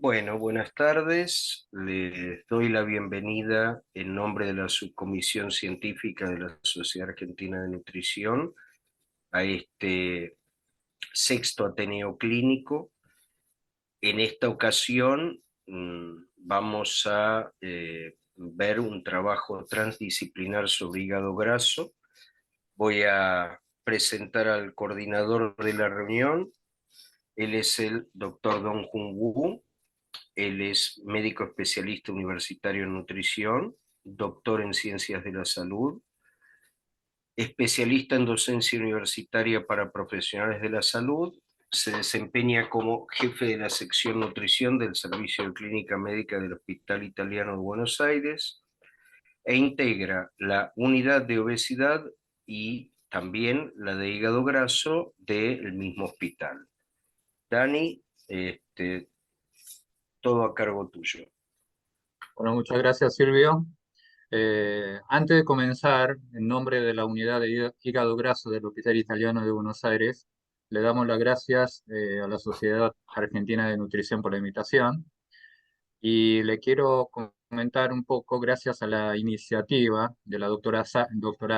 Bueno, buenas tardes. Les doy la bienvenida en nombre de la Subcomisión Científica de la Sociedad Argentina de Nutrición a este sexto Ateneo Clínico. En esta ocasión vamos a ver un trabajo transdisciplinar sobre hígado graso. Voy a presentar al coordinador de la reunión. Él es el doctor Dong Jun Woo. Él es médico especialista universitario en nutrición, doctor en ciencias de la salud, especialista en docencia universitaria para profesionales de la salud. Se desempeña como jefe de la sección nutrición del Servicio de Clínica Médica del Hospital Italiano de Buenos Aires e integra la unidad de obesidad y también la de hígado graso del mismo hospital. Dani, todo a cargo tuyo. Bueno, muchas gracias, Silvio. Antes de comenzar, en nombre de la unidad de hígado graso del Hospital Italiano de Buenos Aires, le damos las gracias a la Sociedad Argentina de Nutrición por la invitación y le quiero comentar un poco, gracias a la iniciativa de la doctora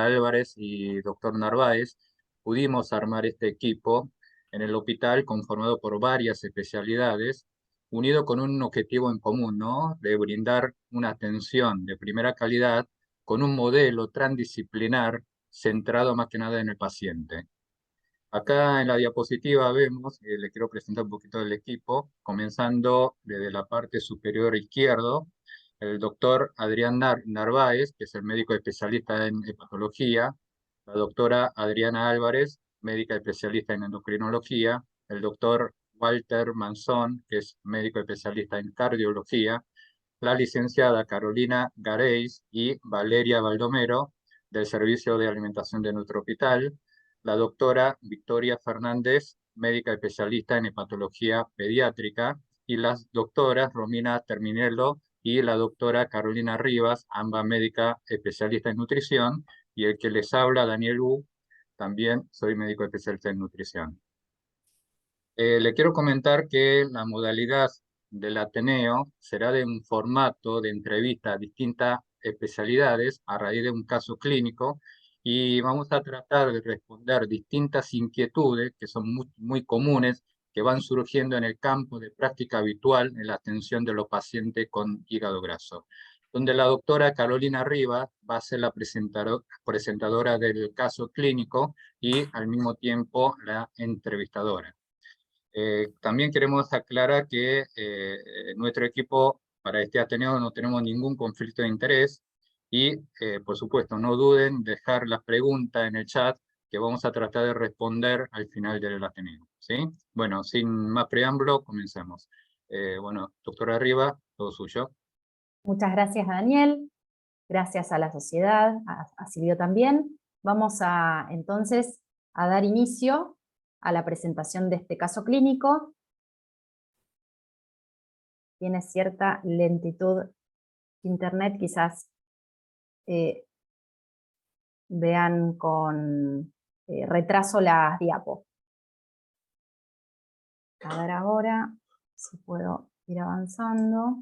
Álvarez y doctor Narváez, pudimos armar este equipo en el hospital conformado por varias especialidades, unido con un objetivo en común, ¿no? De brindar una atención de primera calidad con un modelo transdisciplinar centrado más que nada en el paciente. Acá en la diapositiva vemos, le quiero presentar un poquito del equipo, comenzando desde la parte superior izquierdo, el doctor Adrián Narváez, que es el médico especialista en hepatología, la doctora Adriana Álvarez, médica especialista en endocrinología, el doctor Walter Manzón, que es médico especialista en cardiología, la licenciada Carolina Gareis y Valeria Baldomero, del Servicio de Alimentación de nuestro hospital, la doctora Victoria Fernández, médica especialista en hepatología pediátrica, y las doctoras Romina Terminello y la doctora Carolina Rivas, ambas médica especialista en nutrición, y el que les habla, Daniel Wu, también soy médico especialista en nutrición. Le quiero comentar que la modalidad del Ateneo será de un formato de entrevista a distintas especialidades a raíz de un caso clínico y vamos a tratar de responder distintas inquietudes que son muy comunes que van surgiendo en el campo de práctica habitual en la atención de los pacientes con hígado graso, donde la doctora Carolina Rivas va a ser la presentadora del caso clínico y al mismo tiempo la entrevistadora. También queremos aclarar que nuestro equipo para este Ateneo no tenemos ningún conflicto de interés y, por supuesto, no duden en dejar las preguntas en el chat que vamos a tratar de responder al final del Ateneo, ¿sí? Bueno, sin más preámbulo, comencemos. Bueno, doctora Riva, todo suyo. Muchas gracias, Daniel. Gracias a la sociedad, a Silvio también. Vamos entonces a dar inicio a la presentación de este caso clínico. Tiene cierta lentitud internet, quizás vean con retraso las diapos. A ver ahora si puedo ir avanzando.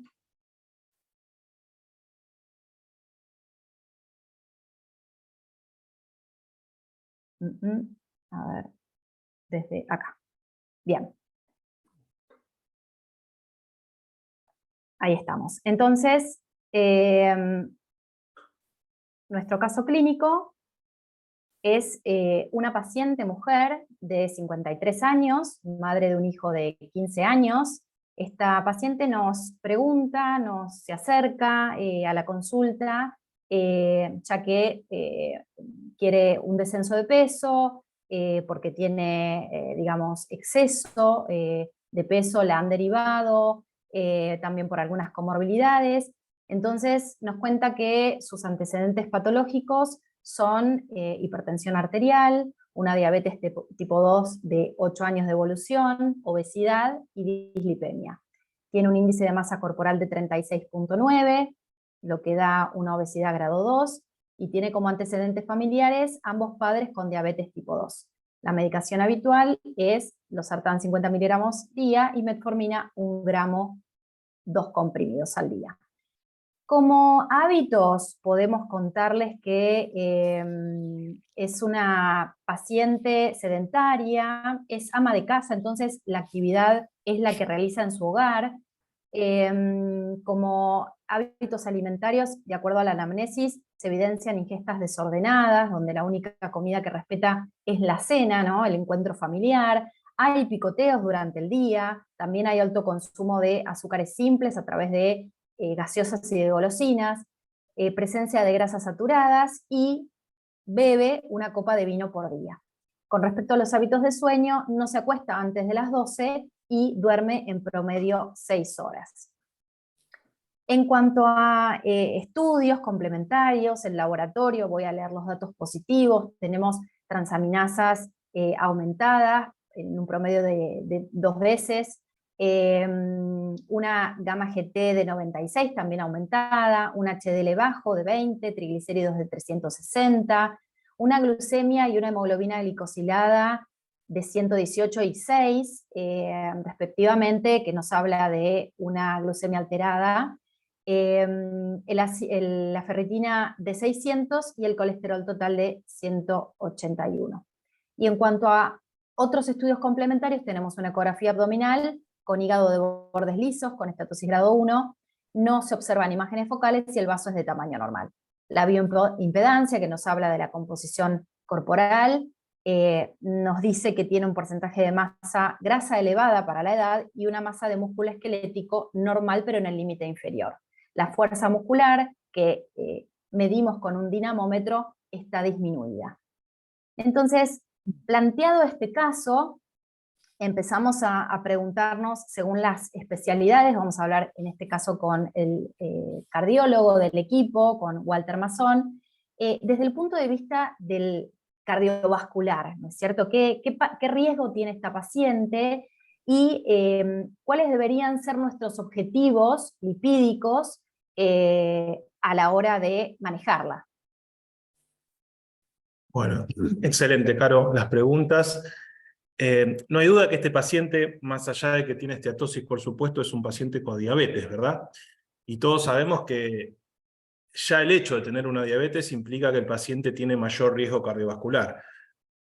A ver, desde acá. Bien. Ahí estamos. Entonces, nuestro caso clínico es una paciente mujer de 53 años, madre de un hijo de 15 años. Esta paciente nos pregunta, se acerca a la consulta, ya que quiere un descenso de peso, porque tiene, digamos, exceso de peso, la han derivado, también por algunas comorbilidades. Entonces nos cuenta que sus antecedentes patológicos son hipertensión arterial, una diabetes tipo 2 de 8 años de evolución, obesidad y dislipemia. Tiene un índice de masa corporal de 36,9, lo que da una obesidad grado 2, y tiene como antecedentes familiares ambos padres con diabetes tipo 2. La medicación habitual es losartán 50 miligramos día y metformina 1 gramo 2 comprimidos al día. Como hábitos, podemos contarles que es una paciente sedentaria, es ama de casa, entonces la actividad es la que realiza en su hogar. Como hábitos alimentarios, de acuerdo a la anamnesis, se evidencian ingestas desordenadas, donde la única comida que respeta es la cena, ¿no? El encuentro familiar. Hay picoteos durante el día, también hay alto consumo de azúcares simples a través de gaseosas y de golosinas, presencia de grasas saturadas y bebe una copa de vino por día. Con respecto a los hábitos de sueño, no se acuesta antes de las 12 y duerme en promedio 6 horas. En cuanto a estudios complementarios, el laboratorio, voy a leer los datos positivos, tenemos transaminasas aumentadas en un promedio de 2 veces, una gamma GT de 96 también aumentada, un HDL bajo de 20, triglicéridos de 360, una glucemia y una hemoglobina glicosilada de 118 y 6, respectivamente, que nos habla de una glucemia alterada, la ferritina de 600 y el colesterol total de 181. Y en cuanto a otros estudios complementarios, tenemos una ecografía abdominal con hígado de bordes lisos, con estatosis grado 1, no se observan imágenes focales y el vaso es de tamaño normal. La bioimpedancia, que nos habla de la composición corporal, nos dice que tiene un porcentaje de masa grasa elevada para la edad y una masa de músculo esquelético normal, pero en el límite inferior. La fuerza muscular, que medimos con un dinamómetro, está disminuida. Entonces, planteado este caso, empezamos a preguntarnos, según las especialidades, vamos a hablar en este caso con el cardiólogo del equipo, con Walter Mazzón, desde el punto de vista del cardiovascular, ¿no es cierto? ¿Qué riesgo tiene esta paciente? Y cuáles deberían ser nuestros objetivos lipídicos a la hora de manejarla. Bueno, excelente, Caro, las preguntas. No hay duda que este paciente, más allá de que tiene esteatosis, por supuesto, es un paciente con diabetes, ¿verdad? Y todos sabemos que ya el hecho de tener una diabetes implica que el paciente tiene mayor riesgo cardiovascular.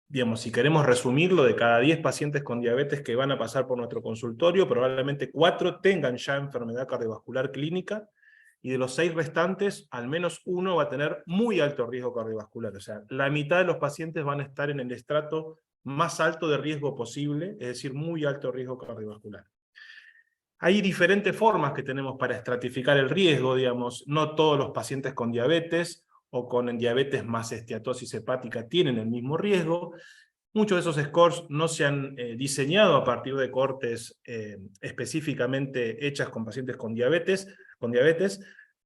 Digamos, si queremos resumirlo, de cada 10 pacientes con diabetes que van a pasar por nuestro consultorio, probablemente 4 tengan ya enfermedad cardiovascular clínica, y de los 6 restantes, al menos 1 va a tener muy alto riesgo cardiovascular. O sea, la mitad de los pacientes van a estar en el estrato más alto de riesgo posible, es decir, muy alto riesgo cardiovascular. Hay diferentes formas que tenemos para estratificar el riesgo, digamos, no todos los pacientes con diabetes o con diabetes más esteatosis hepática tienen el mismo riesgo. Muchos de esos scores no se han diseñado a partir de cohortes específicamente hechas con pacientes con diabetes,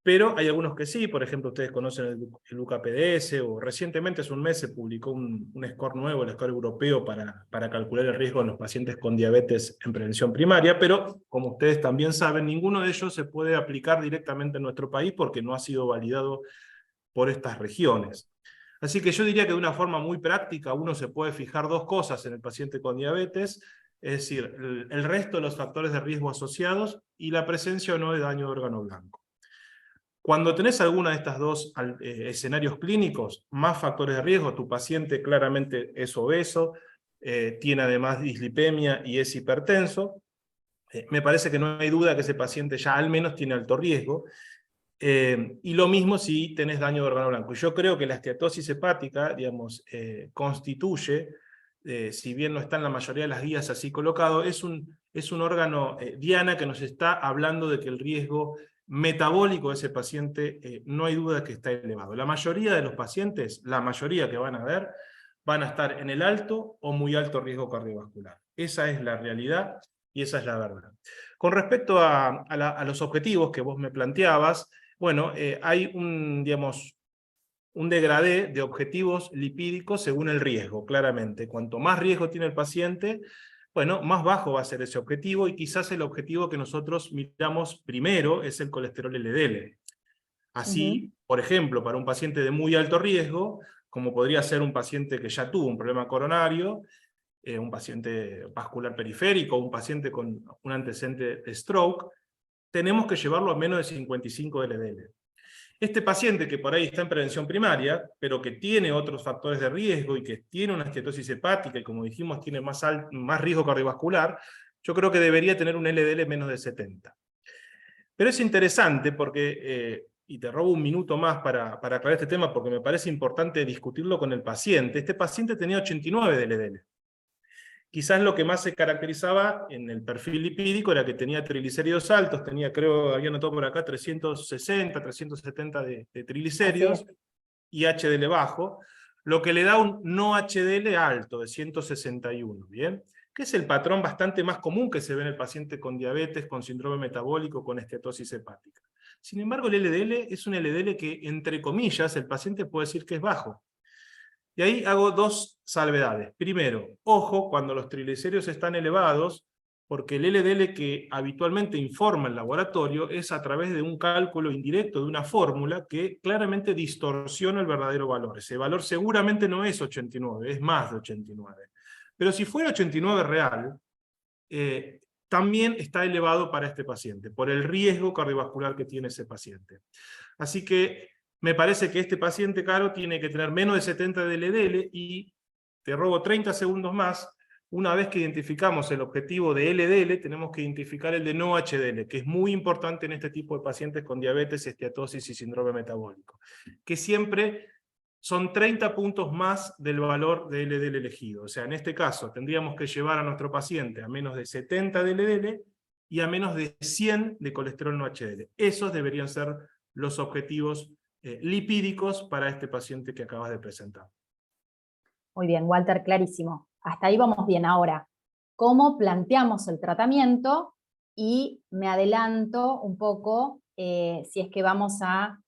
pero hay algunos que sí. Por ejemplo, ustedes conocen el UKPDS, o recientemente, hace un mes, se publicó un score nuevo, el score europeo, para calcular el riesgo en los pacientes con diabetes en prevención primaria, pero como ustedes también saben, ninguno de ellos se puede aplicar directamente en nuestro país porque no ha sido validado por estas regiones. Así que yo diría que de una forma muy práctica uno se puede fijar 2 cosas en el paciente con diabetes, es decir, el resto de los factores de riesgo asociados y la presencia o no de daño de órgano blanco. Cuando tenés alguna de estas 2 escenarios clínicos, más factores de riesgo, tu paciente claramente es obeso, tiene además dislipemia y es hipertenso, me parece que no hay duda que ese paciente ya al menos tiene alto riesgo. Y lo mismo si tenés daño de órgano blanco. Yo creo que la esteatosis hepática, digamos, constituye, si bien no está en la mayoría de las guías así colocado, es un órgano diana que nos está hablando de que el riesgo metabólico de ese paciente no hay duda que está elevado. La mayoría de los pacientes, la mayoría que van a ver, van a estar en el alto o muy alto riesgo cardiovascular. Esa es la realidad y esa es la verdad. Con respecto a los objetivos que vos me planteabas, bueno, hay un degradé de objetivos lipídicos según el riesgo, claramente. Cuanto más riesgo tiene el paciente, bueno, más bajo va a ser ese objetivo, y quizás el objetivo que nosotros miramos primero es el colesterol LDL. Así, por ejemplo, para un paciente de muy alto riesgo, como podría ser un paciente que ya tuvo un problema coronario, un paciente vascular periférico, un paciente con un antecedente de stroke, tenemos que llevarlo a menos de 55 de LDL. Este paciente que por ahí está en prevención primaria, pero que tiene otros factores de riesgo y que tiene una esteatosis hepática y como dijimos tiene más riesgo cardiovascular, yo creo que debería tener un LDL menos de 70. Pero es interesante porque, y te robo un minuto más para aclarar este tema porque me parece importante discutirlo con el paciente. Este paciente tenía 89 de LDL. Quizás lo que más se caracterizaba en el perfil lipídico era que tenía triglicéridos altos, tenía, creo, había notado por acá, 360, 370 de triglicéridos y HDL bajo, lo que le da un no HDL alto de 161, ¿bien? Que es el patrón bastante más común que se ve en el paciente con diabetes, con síndrome metabólico, con esteatosis hepática. Sin embargo, el LDL es un LDL que, entre comillas, el paciente puede decir que es bajo. Y ahí hago dos salvedades. Primero, ojo cuando los triglicéridos están elevados, porque el LDL que habitualmente informa el laboratorio es a través de un cálculo indirecto de una fórmula que claramente distorsiona el verdadero valor. Ese valor seguramente no es 89, es más de 89. Pero si fuera 89 real, también está elevado para este paciente, por el riesgo cardiovascular que tiene ese paciente. Así que me parece que este paciente, Caro, tiene que tener menos de 70 de LDL y te robo 30 segundos más. Una vez que identificamos el objetivo de LDL, tenemos que identificar el de no HDL, que es muy importante en este tipo de pacientes con diabetes, esteatosis y síndrome metabólico, que siempre son 30 puntos más del valor de LDL elegido. O sea, en este caso tendríamos que llevar a nuestro paciente a menos de 70 de LDL y a menos de 100 de colesterol no HDL. Esos deberían ser los objetivos lipídicos para este paciente que acabas de presentar. Muy bien, Walter, clarísimo. Hasta ahí vamos bien. Ahora, ¿cómo planteamos el tratamiento? Y me adelanto un poco, si es que vamos a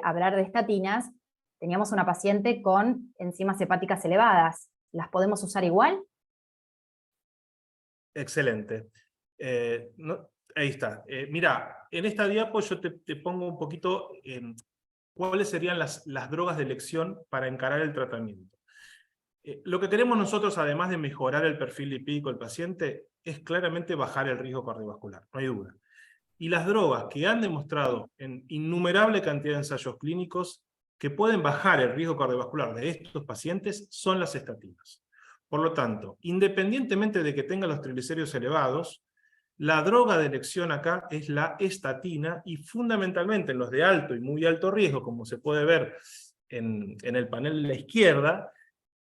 hablar de estatinas, teníamos una paciente con enzimas hepáticas elevadas. ¿Las podemos usar igual? Excelente. Ahí está. Mira, en esta diapo yo te pongo un poquito cuáles serían las drogas de elección para encarar el tratamiento. Lo que queremos nosotros, además de mejorar el perfil lipídico del paciente, es claramente bajar el riesgo cardiovascular, no hay duda. Y las drogas que han demostrado en innumerable cantidad de ensayos clínicos que pueden bajar el riesgo cardiovascular de estos pacientes son las estatinas. Por lo tanto, independientemente de que tengan los triglicéridos elevados, la droga de elección acá es la estatina y fundamentalmente en los de alto y muy alto riesgo, como se puede ver en el panel de la izquierda,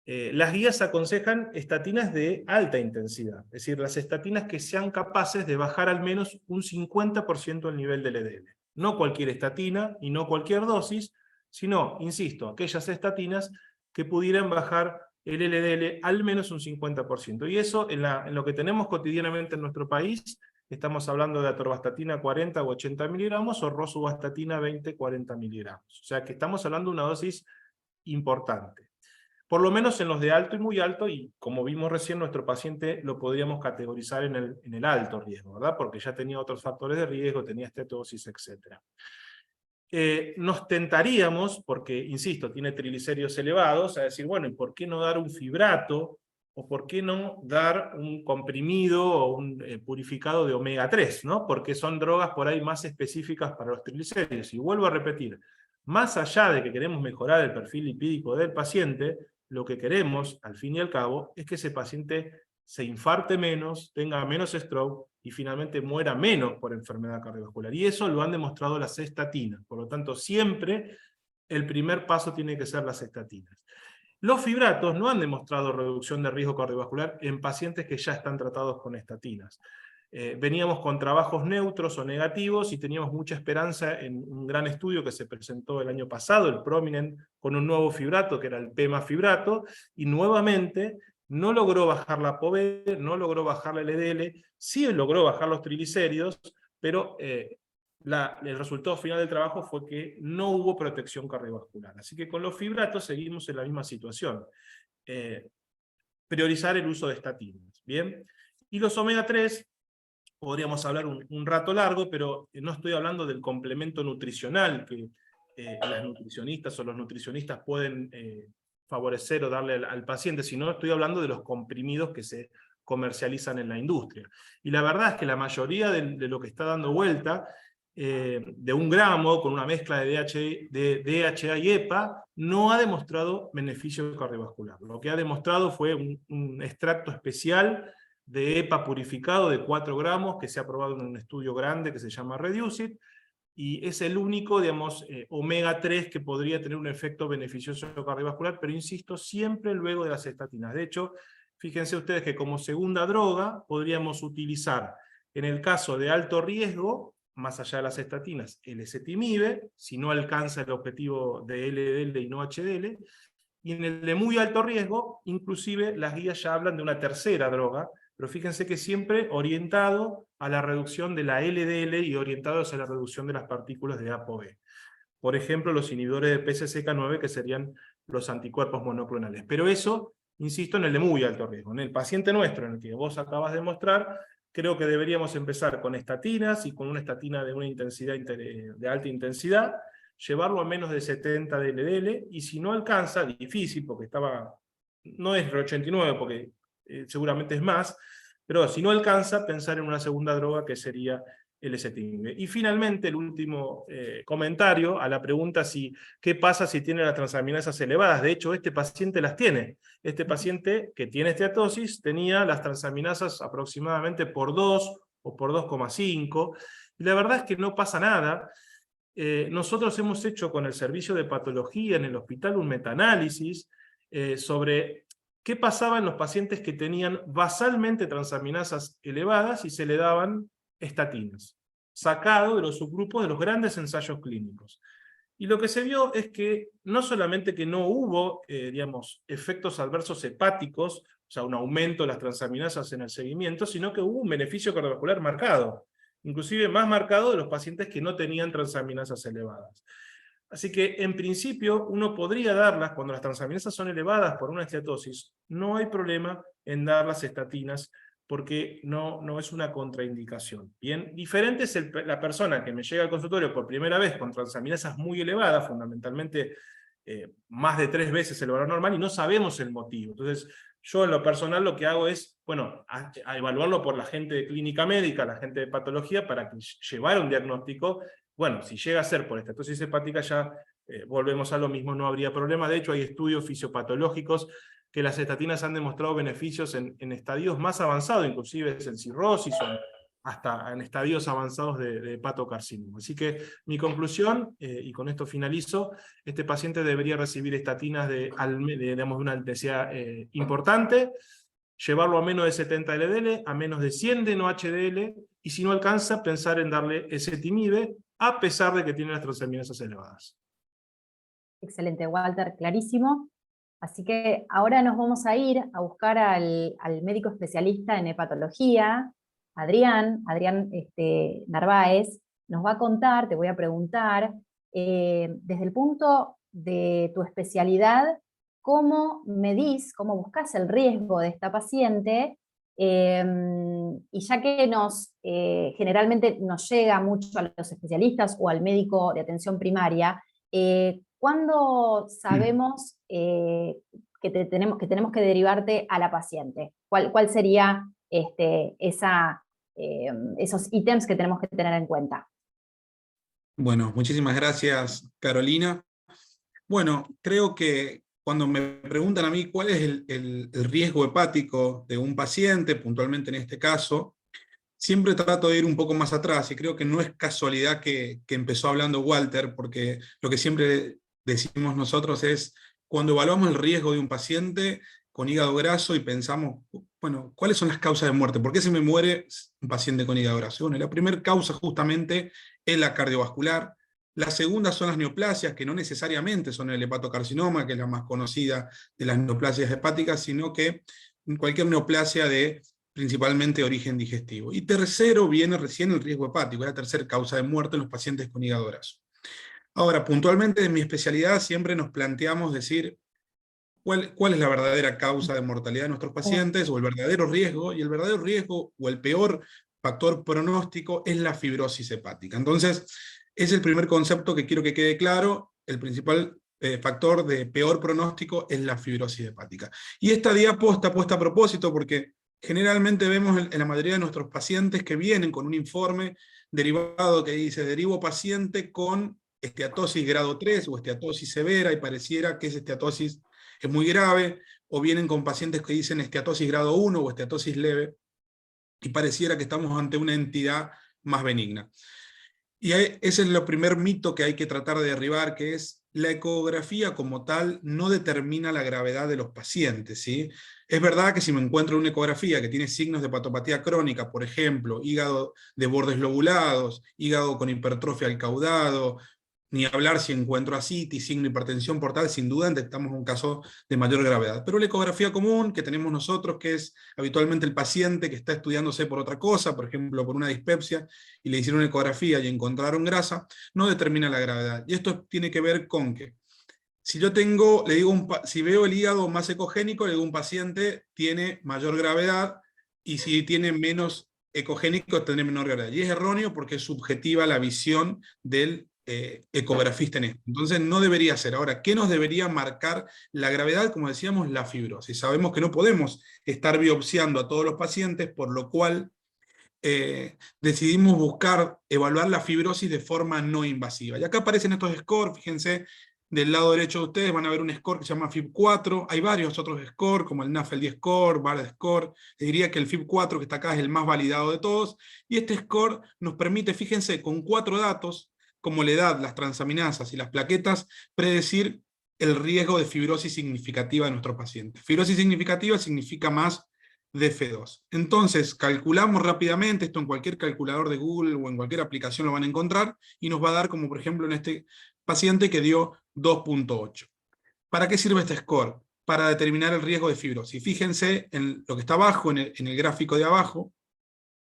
las guías aconsejan estatinas de alta intensidad, es decir, las estatinas que sean capaces de bajar al menos un 50% el nivel del LDL. No cualquier estatina y no cualquier dosis, sino, insisto, aquellas estatinas que pudieran bajar el LDL al menos un 50%. Y eso en lo que tenemos cotidianamente en nuestro país, estamos hablando de atorvastatina 40 o 80 miligramos o rosuvastatina 20-40 miligramos. O sea que estamos hablando de una dosis importante. Por lo menos en los de alto y muy alto, y como vimos recién, nuestro paciente lo podríamos categorizar en el alto riesgo, ¿verdad? Porque ya tenía otros factores de riesgo, tenía estetosis, etc. Nos tentaríamos, porque, insisto, tiene triglicéridos elevados, a decir, bueno, ¿y por qué no dar un fibrato? ¿O por qué no dar un comprimido o un purificado de omega 3? ¿No? Porque son drogas por ahí más específicas para los triglicéridos. Y vuelvo a repetir, más allá de que queremos mejorar el perfil lipídico del paciente, lo que queremos, al fin y al cabo, es que ese paciente se infarte menos, tenga menos stroke y finalmente muera menos por enfermedad cardiovascular. Y eso lo han demostrado las estatinas. Por lo tanto, siempre el primer paso tiene que ser las estatinas. Los fibratos no han demostrado reducción de riesgo cardiovascular en pacientes que ya están tratados con estatinas. Veníamos con trabajos neutros o negativos y teníamos mucha esperanza en un gran estudio que se presentó el año pasado, el Prominent, con un nuevo fibrato, que era el PEMA-fibrato, y nuevamente no logró bajar la POVE, no logró bajar la LDL, sí logró bajar los triglicéridos, pero el resultado final del trabajo fue que no hubo protección cardiovascular. Así que con los fibratos seguimos en la misma situación. Priorizar el uso de estatinas, ¿bien? Y los omega 3, podríamos hablar un rato largo, pero no estoy hablando del complemento nutricional que las nutricionistas o los nutricionistas pueden favorecer o darle al paciente, sino estoy hablando de los comprimidos que se comercializan en la industria. Y la verdad es que la mayoría de lo que está dando vuelta, de 1 gramo con una mezcla de DHA y EPA, no ha demostrado beneficio cardiovascular. Lo que ha demostrado fue un extracto especial de EPA purificado de 4 gramos que se ha probado en un estudio grande que se llama Reduce It, y es el único, digamos, omega 3 que podría tener un efecto beneficioso cardiovascular, pero insisto, siempre luego de las estatinas. De hecho, fíjense ustedes que como segunda droga podríamos utilizar, en el caso de alto riesgo, más allá de las estatinas, el ezetimibe, si no alcanza el objetivo de LDL y no HDL, y en el de muy alto riesgo, inclusive las guías ya hablan de una tercera droga, pero fíjense que siempre orientado a la reducción de la LDL y orientado hacia la reducción de las partículas de ApoB. Por ejemplo, los inhibidores de PCSK9, que serían los anticuerpos monoclonales. Pero eso, insisto, en el de muy alto riesgo. En el paciente nuestro, en el que vos acabas de mostrar, creo que deberíamos empezar con estatinas, y con una estatina de una intensidad de alta intensidad, llevarlo a menos de 70 de LDL, y si no alcanza, difícil, porque no es 89, porque seguramente es más, pero si no alcanza, pensar en una segunda droga que sería el ezetimibe. Y finalmente, el último comentario a la pregunta ¿qué pasa si tiene las transaminasas elevadas? De hecho, este paciente las tiene. Este paciente que tiene esteatosis tenía las transaminasas aproximadamente por 2 o por 2,5, y la verdad es que no pasa nada. Nosotros hemos hecho con el servicio de patología en el hospital un metaanálisis sobre qué pasaba en los pacientes que tenían basalmente transaminasas elevadas y se le daban estatinas, sacado de los subgrupos de los grandes ensayos clínicos. Y lo que se vio es que no solamente que no hubo, digamos, efectos adversos hepáticos, o sea, un aumento de las transaminasas en el seguimiento, sino que hubo un beneficio cardiovascular marcado, inclusive más marcado de los pacientes que no tenían transaminasas elevadas. Así que, en principio, uno podría darlas, cuando las transaminasas son elevadas por una esteatosis, no hay problema en dar las estatinas, porque no es una contraindicación. Bien, diferente es la persona que me llega al consultorio por primera vez con transaminasas muy elevadas, fundamentalmente más de 3 veces el valor normal, y no sabemos el motivo. Entonces, yo en lo personal lo que hago es, bueno, a evaluarlo por la gente de clínica médica, la gente de patología, para que llevar un diagnóstico. Bueno, si llega a ser por estatosis hepática, ya volvemos a lo mismo, no habría problema. De hecho, hay estudios fisiopatológicos que las estatinas han demostrado beneficios en estadios más avanzados, inclusive en cirrosis o hasta en estadios avanzados de hepatocarcinoma. Así que mi conclusión, y con esto finalizo, este paciente debería recibir estatinas digamos, de una intensidad importante, llevarlo a menos de 70 LDL, a menos de 100 de no HDL, y si no alcanza, pensar en darle ezetimibe, a pesar de que tiene las transaminasas elevadas. Excelente, Walter, clarísimo. Así que ahora nos vamos a ir a buscar al médico especialista en hepatología, Adrián Narváez, nos va a contar, te voy a preguntar, desde el punto de tu especialidad, ¿cómo medís, cómo buscas el riesgo de esta paciente? Y ya que generalmente nos llega mucho a los especialistas o al médico de atención primaria, ¿cuándo sabemos que tenemos que derivarte a la paciente? ¿Cuál sería esos ítems que tenemos que tener en cuenta? Bueno, muchísimas gracias, Carolina. Bueno, creo que cuando me preguntan a mí cuál es el riesgo hepático de un paciente, puntualmente en este caso, siempre trato de ir un poco más atrás, y creo que no es casualidad que empezó hablando Walter, porque lo que siempre decimos nosotros es, cuando evaluamos el riesgo de un paciente con hígado graso y pensamos, bueno, ¿cuáles son las causas de muerte? ¿Por qué se me muere un paciente con hígado graso? Bueno, la primera causa justamente es la cardiovascular. La segunda son las neoplasias, que no necesariamente son el hepatocarcinoma, que es la más conocida de las neoplasias hepáticas, sino que cualquier neoplasia de principalmente origen digestivo. Y tercero viene recién el riesgo hepático, es la tercera causa de muerte en los pacientes con hígado graso. Ahora, puntualmente en mi especialidad siempre nos planteamos decir cuál es la verdadera causa de mortalidad de nuestros pacientes, o el verdadero riesgo, y el verdadero riesgo o el peor factor pronóstico es la fibrosis hepática. Entonces, es el primer concepto que quiero que quede claro. El principal factor de peor pronóstico es la fibrosis hepática. Y esta diapo está puesta a propósito porque generalmente vemos en la mayoría de nuestros pacientes que vienen con un informe derivado que dice, derivo paciente con esteatosis grado 3 o esteatosis severa, y pareciera que esa esteatosis es muy grave, o vienen con pacientes que dicen esteatosis grado 1 o esteatosis leve, y pareciera que estamos ante una entidad más benigna. Y ese es el primer mito que hay que tratar de derribar, que es la ecografía como tal no determina la gravedad de los pacientes, ¿sí? Es verdad que si me encuentro una ecografía que tiene signos de patopatía crónica, por ejemplo, hígado de bordes lobulados, hígado con hipertrofia al caudado, ni hablar si encuentro ascitis, signo de hipertensión portal, sin duda detectamos un caso de mayor gravedad. Pero la ecografía común que tenemos nosotros, que es habitualmente el paciente que está estudiándose por otra cosa, por ejemplo por una dispepsia, y le hicieron una ecografía y encontraron grasa, no determina la gravedad. Y esto tiene que ver con que, si yo tengo, le digo si veo el hígado más ecogénico, le digo un paciente tiene mayor gravedad, y si tiene menos ecogénico, tendrá menor gravedad. Y es erróneo porque es subjetiva la visión del ecografista en esto. Entonces no debería ser. Ahora, ¿qué nos debería marcar la gravedad? Como decíamos, la fibrosis. Sabemos que no podemos estar biopsiando a todos los pacientes, por lo cual decidimos buscar evaluar la fibrosis de forma no invasiva. Y acá aparecen estos scores, fíjense, del lado derecho de ustedes van a ver un score que se llama FIB4, hay varios otros scores, como el NAFLD score, BARD score, les diría que el FIB4 que está acá es el más validado de todos, y este score nos permite, fíjense, con 4 datos, como la edad, las transaminasas y las plaquetas, predecir el riesgo de fibrosis significativa de nuestro paciente. Fibrosis significativa significa más de F2. Entonces, calculamos rápidamente, esto en cualquier calculador de Google o en cualquier aplicación lo van a encontrar, y nos va a dar, como por ejemplo en este paciente que dio 2.8. ¿Para qué sirve este score? Para determinar el riesgo de fibrosis. Fíjense en lo que está abajo, en el gráfico de abajo,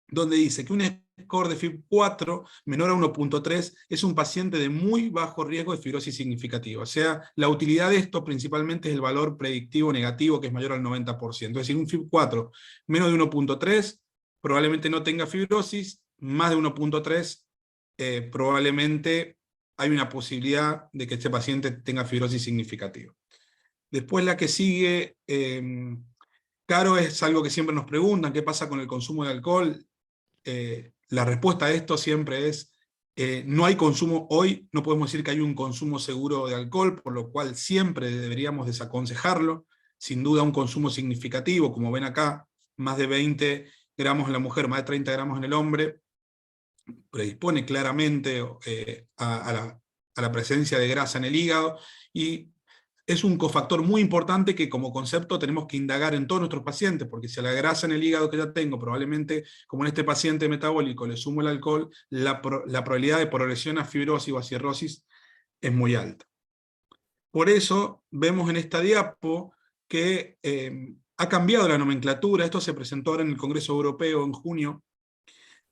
donde dice que un score de FIB4 menor a 1.3 es un paciente de muy bajo riesgo de fibrosis significativa. O sea, la utilidad de esto principalmente es el valor predictivo negativo, que es mayor al 90%. Es decir, un FIB4 menos de 1.3 probablemente no tenga fibrosis, más de 1.3 probablemente hay una posibilidad de que este paciente tenga fibrosis significativa. Después la que sigue, Caro, es algo que siempre nos preguntan, ¿qué pasa con el consumo de alcohol? La respuesta a esto siempre es, no hay consumo, hoy no podemos decir que hay un consumo seguro de alcohol, por lo cual siempre deberíamos desaconsejarlo. Sin duda un consumo significativo, como ven acá, más de 20 gramos en la mujer, más de 30 gramos en el hombre, predispone claramente a la presencia de grasa en el hígado, y es un cofactor muy importante que como concepto tenemos que indagar en todos nuestros pacientes, porque si a la grasa en el hígado que ya tengo, probablemente, como en este paciente metabólico, le sumo el alcohol, la probabilidad de progresión a fibrosis o a cirrosis es muy alta. Por eso vemos en esta diapo que ha cambiado la nomenclatura. Esto se presentó ahora en el Congreso Europeo en junio,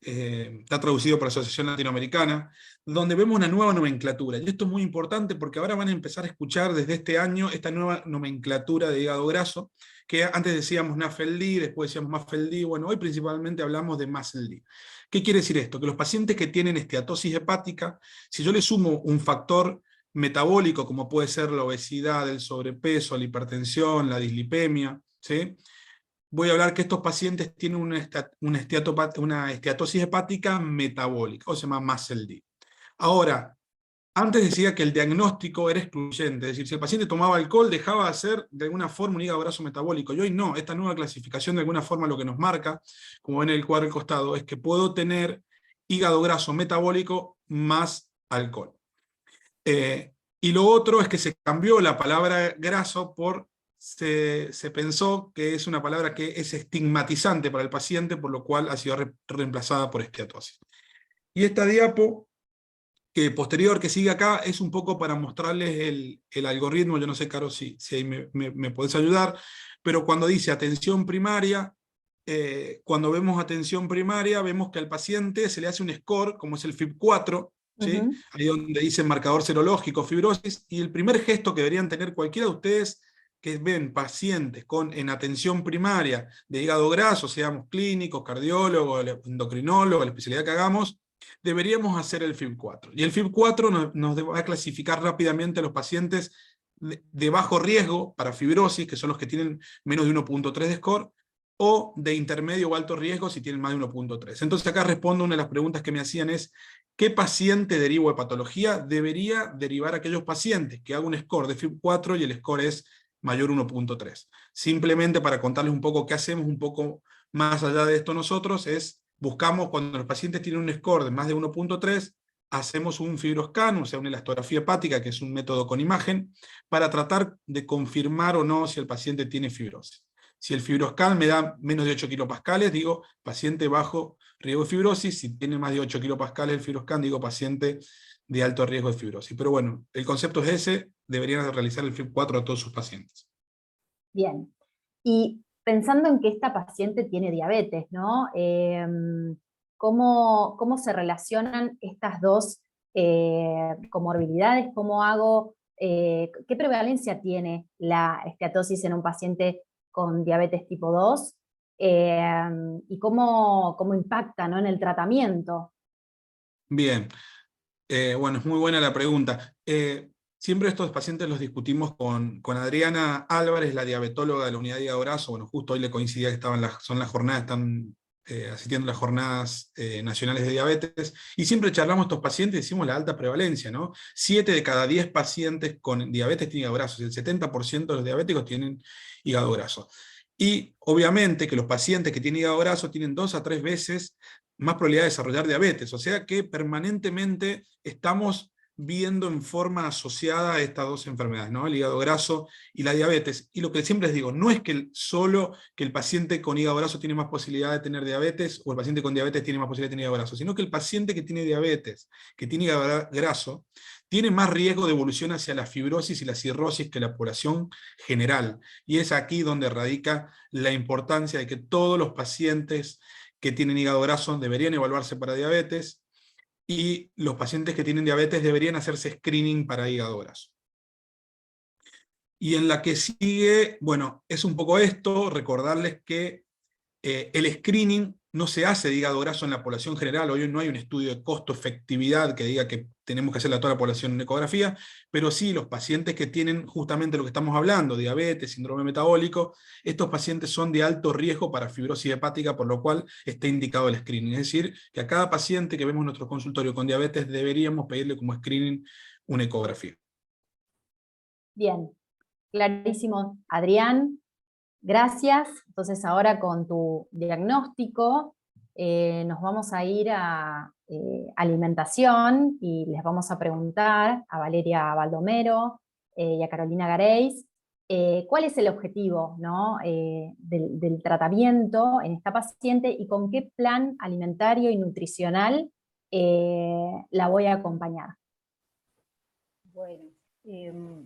está traducido por la Asociación Latinoamericana, donde vemos una nueva nomenclatura. Y esto es muy importante porque ahora van a empezar a escuchar desde este año esta nueva nomenclatura de hígado graso, que antes decíamos NAFLD, después decíamos MAFLD, bueno, hoy principalmente hablamos de MASLD. ¿Qué quiere decir esto? Que los pacientes que tienen esteatosis hepática, si yo le sumo un factor metabólico, como puede ser la obesidad, el sobrepeso, la hipertensión, la dislipemia, ¿sí?, voy a hablar que estos pacientes tienen una esteatosis hepática metabólica, o se llama MASLD. Ahora, antes decía que el diagnóstico era excluyente, es decir, si el paciente tomaba alcohol dejaba de ser de alguna forma un hígado graso metabólico, y hoy no. Esta nueva clasificación de alguna forma lo que nos marca, como ven en el cuadro al costado, es que puedo tener hígado graso metabólico más alcohol. Y lo otro es que se cambió la palabra graso por... Se pensó que es una palabra que es estigmatizante para el paciente, por lo cual ha sido reemplazada por esteatosis. Y esta diapo, que posterior, que sigue acá, es un poco para mostrarles el algoritmo. Yo no sé, Caro, si ahí me podés ayudar, pero cuando dice atención primaria, cuando vemos atención primaria, vemos que al paciente se le hace un score, como es el FIB4, ¿sí? Ahí donde dice marcador serológico, fibrosis, y el primer gesto que deberían tener cualquiera de ustedes que ven pacientes en atención primaria de hígado graso, seamos clínicos, cardiólogos, endocrinólogos, la especialidad que hagamos, deberíamos hacer el FIB4. Y el FIB4 nos va a clasificar rápidamente a los pacientes de bajo riesgo para fibrosis, que son los que tienen menos de 1.3 de score, o de intermedio o alto riesgo si tienen más de 1.3. Entonces acá respondo una de las preguntas que me hacían es, ¿qué paciente derivo de patología? Debería derivar a aquellos pacientes que hagan un score de FIB4 y el score es mayor 1.3. Simplemente para contarles un poco qué hacemos, un poco más allá de esto nosotros, es buscamos cuando los pacientes tienen un score de más de 1.3, hacemos un fibroscan, o sea, una elastografía hepática, que es un método con imagen, para tratar de confirmar o no si el paciente tiene fibrosis. Si el fibroscan me da menos de 8 kilopascales, digo paciente bajo riesgo de fibrosis. Si tiene más de 8 kilopascales el fibroscan, digo paciente de alto riesgo de fibrosis. Pero bueno, el concepto es ese, deberían realizar el FIB4 a todos sus pacientes. Bien. Y pensando en que esta paciente tiene diabetes, ¿no? ¿Cómo se relacionan estas dos comorbilidades? ¿Cómo hago, qué prevalencia tiene la esteatosis en un paciente con diabetes tipo 2? ¿Y cómo impacta, ¿no?, en el tratamiento? Bien, bueno, es muy buena la pregunta. Siempre estos pacientes los discutimos con Adriana Álvarez, la diabetóloga de la unidad de hígado graso. Bueno, justo hoy le coincidía que son las jornadas, están asistiendo a las jornadas nacionales de diabetes, y siempre charlamos estos pacientes y decimos la alta prevalencia, ¿no? 7 de cada 10 pacientes con diabetes tienen hígado graso, el 70% de los diabéticos tienen hígado graso. Y obviamente que los pacientes que tienen hígado graso tienen 2 a 3 veces más probabilidad de desarrollar diabetes, o sea que permanentemente estamos viendo en forma asociada a estas dos enfermedades, ¿no? El hígado graso y la diabetes. Y lo que siempre les digo, no es que solo que el paciente con hígado graso tiene más posibilidad de tener diabetes, o el paciente con diabetes tiene más posibilidad de tener hígado graso, sino que el paciente que tiene diabetes, que tiene hígado graso, tiene más riesgo de evolución hacia la fibrosis y la cirrosis que la población general. Y es aquí donde radica la importancia de que todos los pacientes que tienen hígado graso deberían evaluarse para diabetes, y los pacientes que tienen diabetes deberían hacerse screening para hígado graso. Y en la que sigue, bueno, es un poco esto, recordarles que el screening no se hace de hígado graso en la población general. Hoy no hay un estudio de costo-efectividad que diga que tenemos que hacerle a toda la población en ecografía, pero sí los pacientes que tienen justamente lo que estamos hablando, diabetes, síndrome metabólico, estos pacientes son de alto riesgo para fibrosis hepática, por lo cual está indicado el screening. Es decir, que a cada paciente que vemos en nuestro consultorio con diabetes deberíamos pedirle como screening una ecografía. Bien, clarísimo, Adrián. Gracias. Entonces ahora con tu diagnóstico nos vamos a ir a alimentación y les vamos a preguntar a Valeria Baldomero y a Carolina Gareis cuál es el objetivo, ¿no?, del tratamiento en esta paciente y con qué plan alimentario y nutricional la voy a acompañar.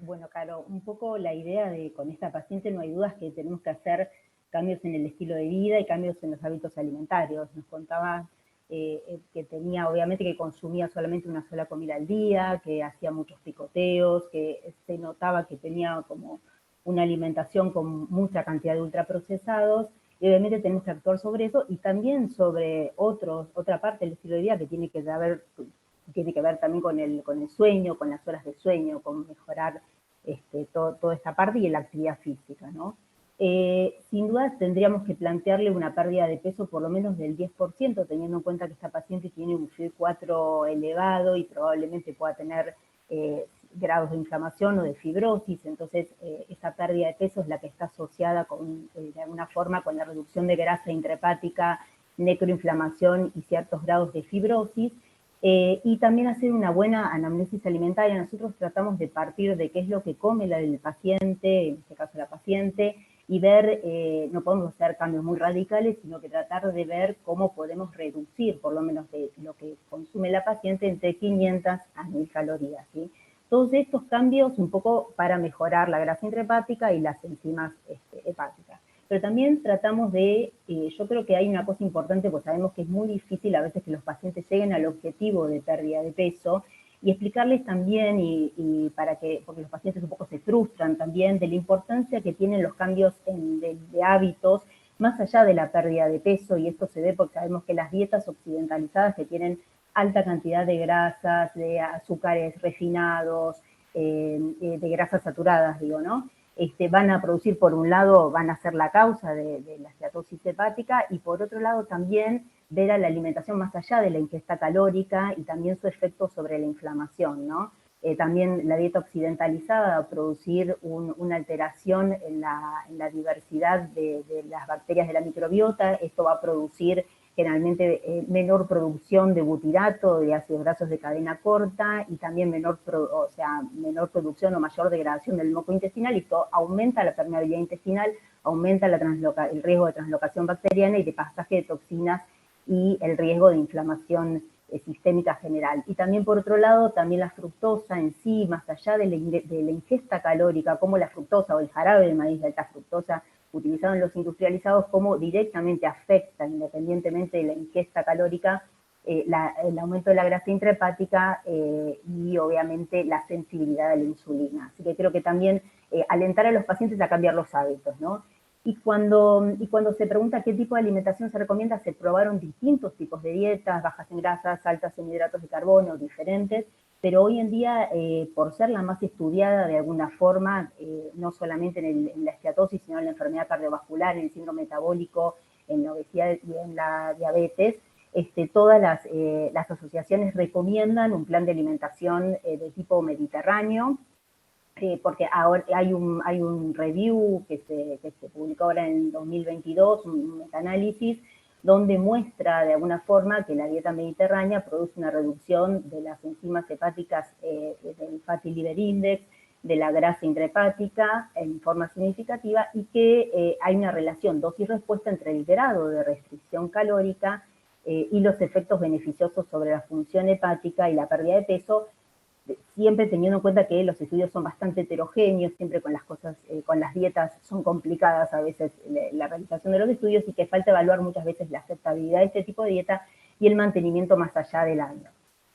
Bueno, Caro, un poco la idea con esta paciente, no hay dudas que tenemos que hacer cambios en el estilo de vida y cambios en los hábitos alimentarios. Nos contaba que tenía, obviamente, que consumía solamente una sola comida al día, que hacía muchos picoteos, que se notaba que tenía como una alimentación con mucha cantidad de ultraprocesados, y obviamente tenemos que actuar sobre eso, y también sobre otra parte del estilo de vida que tiene que ver también con el sueño, con las horas de sueño, con mejorar toda esta parte y la actividad física, ¿no? Sin duda tendríamos que plantearle una pérdida de peso por lo menos del 10%, teniendo en cuenta que esta paciente tiene un FIB4 elevado y probablemente pueda tener grados de inflamación o de fibrosis. Entonces esta pérdida de peso es la que está asociada de alguna forma con la reducción de grasa intrahepática, necroinflamación y ciertos grados de fibrosis. Y también hacer una buena anamnesis alimentaria. Nosotros tratamos de partir de qué es lo que come el paciente, en este caso la paciente, y ver, no podemos hacer cambios muy radicales, sino que tratar de ver cómo podemos reducir, por lo menos de lo que consume la paciente, entre 500 a 1000 calorías, ¿sí? Todos estos cambios un poco para mejorar la grasa intrahepática y las enzimas hepáticas. Pero también tratamos yo creo que hay una cosa importante, pues sabemos que es muy difícil a veces que los pacientes lleguen al objetivo de pérdida de peso, y explicarles también, porque los pacientes un poco se frustran también, de la importancia que tienen los cambios de hábitos, más allá de la pérdida de peso, y esto se ve porque sabemos que las dietas occidentalizadas que tienen alta cantidad de grasas, de azúcares refinados, de grasas saturadas, digo, ¿no? van a producir, por un lado, van a ser la causa de la esteatosis hepática, y por otro lado también ver a la alimentación más allá de la ingesta calórica y también su efecto sobre la inflamación, ¿no? También la dieta occidentalizada va a producir una alteración en la diversidad de las bacterias de la microbiota. Esto va a producir generalmente menor producción de butirato, de ácidos grasos de cadena corta, y también menor producción o mayor degradación del moco intestinal, y esto aumenta la permeabilidad intestinal, aumenta el riesgo de translocación bacteriana y de pasaje de toxinas y el riesgo de inflamación sistémica general. Y también, por otro lado, también la fructosa en sí, más allá de la ingesta calórica, como la fructosa o el jarabe de maíz de alta fructosa utilizado en los industrializados, como directamente afecta, independientemente de la ingesta calórica, el aumento de la grasa intrahepática y obviamente la sensibilidad a la insulina. Así que creo que también alentar a los pacientes a cambiar los hábitos, ¿no? Y cuando se pregunta qué tipo de alimentación se recomienda, se probaron distintos tipos de dietas, bajas en grasas, altas en hidratos de carbono, diferentes, pero hoy en día, por ser la más estudiada de alguna forma, no solamente en la esteatosis, sino en la enfermedad cardiovascular, en el síndrome metabólico, en la obesidad y en la diabetes, todas las asociaciones recomiendan un plan de alimentación de tipo mediterráneo, porque ahora hay un review que se publicó ahora en 2022, un metaanálisis, donde muestra de alguna forma que la dieta mediterránea produce una reducción de las enzimas hepáticas del fatty liver index, de la grasa intrahepática en forma significativa, y que hay una relación dosis-respuesta entre el grado de restricción calórica y los efectos beneficiosos sobre la función hepática y la pérdida de peso, siempre teniendo en cuenta que los estudios son bastante heterogéneos, siempre con las cosas, con las dietas son complicadas a veces la realización de los estudios, y que falta evaluar muchas veces la aceptabilidad de este tipo de dieta y el mantenimiento más allá del año.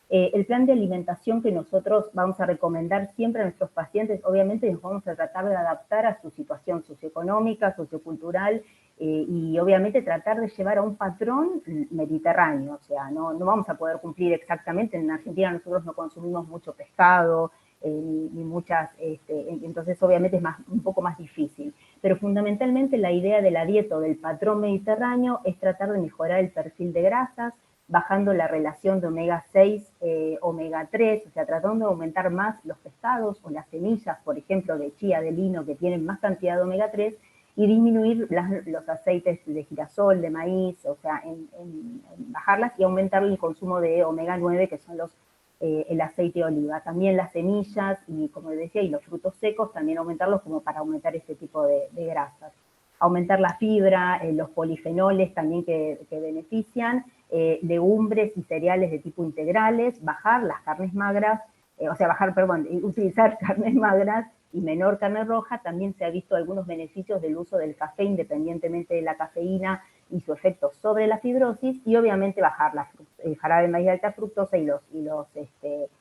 El plan de alimentación que nosotros vamos a recomendar siempre a nuestros pacientes, obviamente nos vamos a tratar de adaptar a su situación socioeconómica, sociocultural, y obviamente tratar de llevar a un patrón mediterráneo, o sea, no vamos a poder cumplir exactamente. En Argentina nosotros no consumimos mucho pescado, ni muchas, entonces obviamente es un poco más difícil, pero fundamentalmente la idea de la dieta o del patrón mediterráneo es tratar de mejorar el perfil de grasas, bajando la relación de omega 6, omega 3, o sea, tratando de aumentar más los pescados o las semillas, por ejemplo, de chía, de lino, que tienen más cantidad de omega 3, y disminuir los aceites de girasol, de maíz, o sea, en bajarlas, y aumentar el consumo de omega 9, que son el aceite de oliva. También las semillas y, como decía, y los frutos secos, también aumentarlos como para aumentar este tipo de grasas. Aumentar la fibra, los polifenoles también que benefician, legumbres y cereales de tipo integrales, bajar las carnes magras, utilizar carnes magras y menor carne roja. También se ha visto algunos beneficios del uso del café, independientemente de la cafeína y su efecto sobre la fibrosis, y obviamente bajar el jarabe de maíz de alta fructosa y los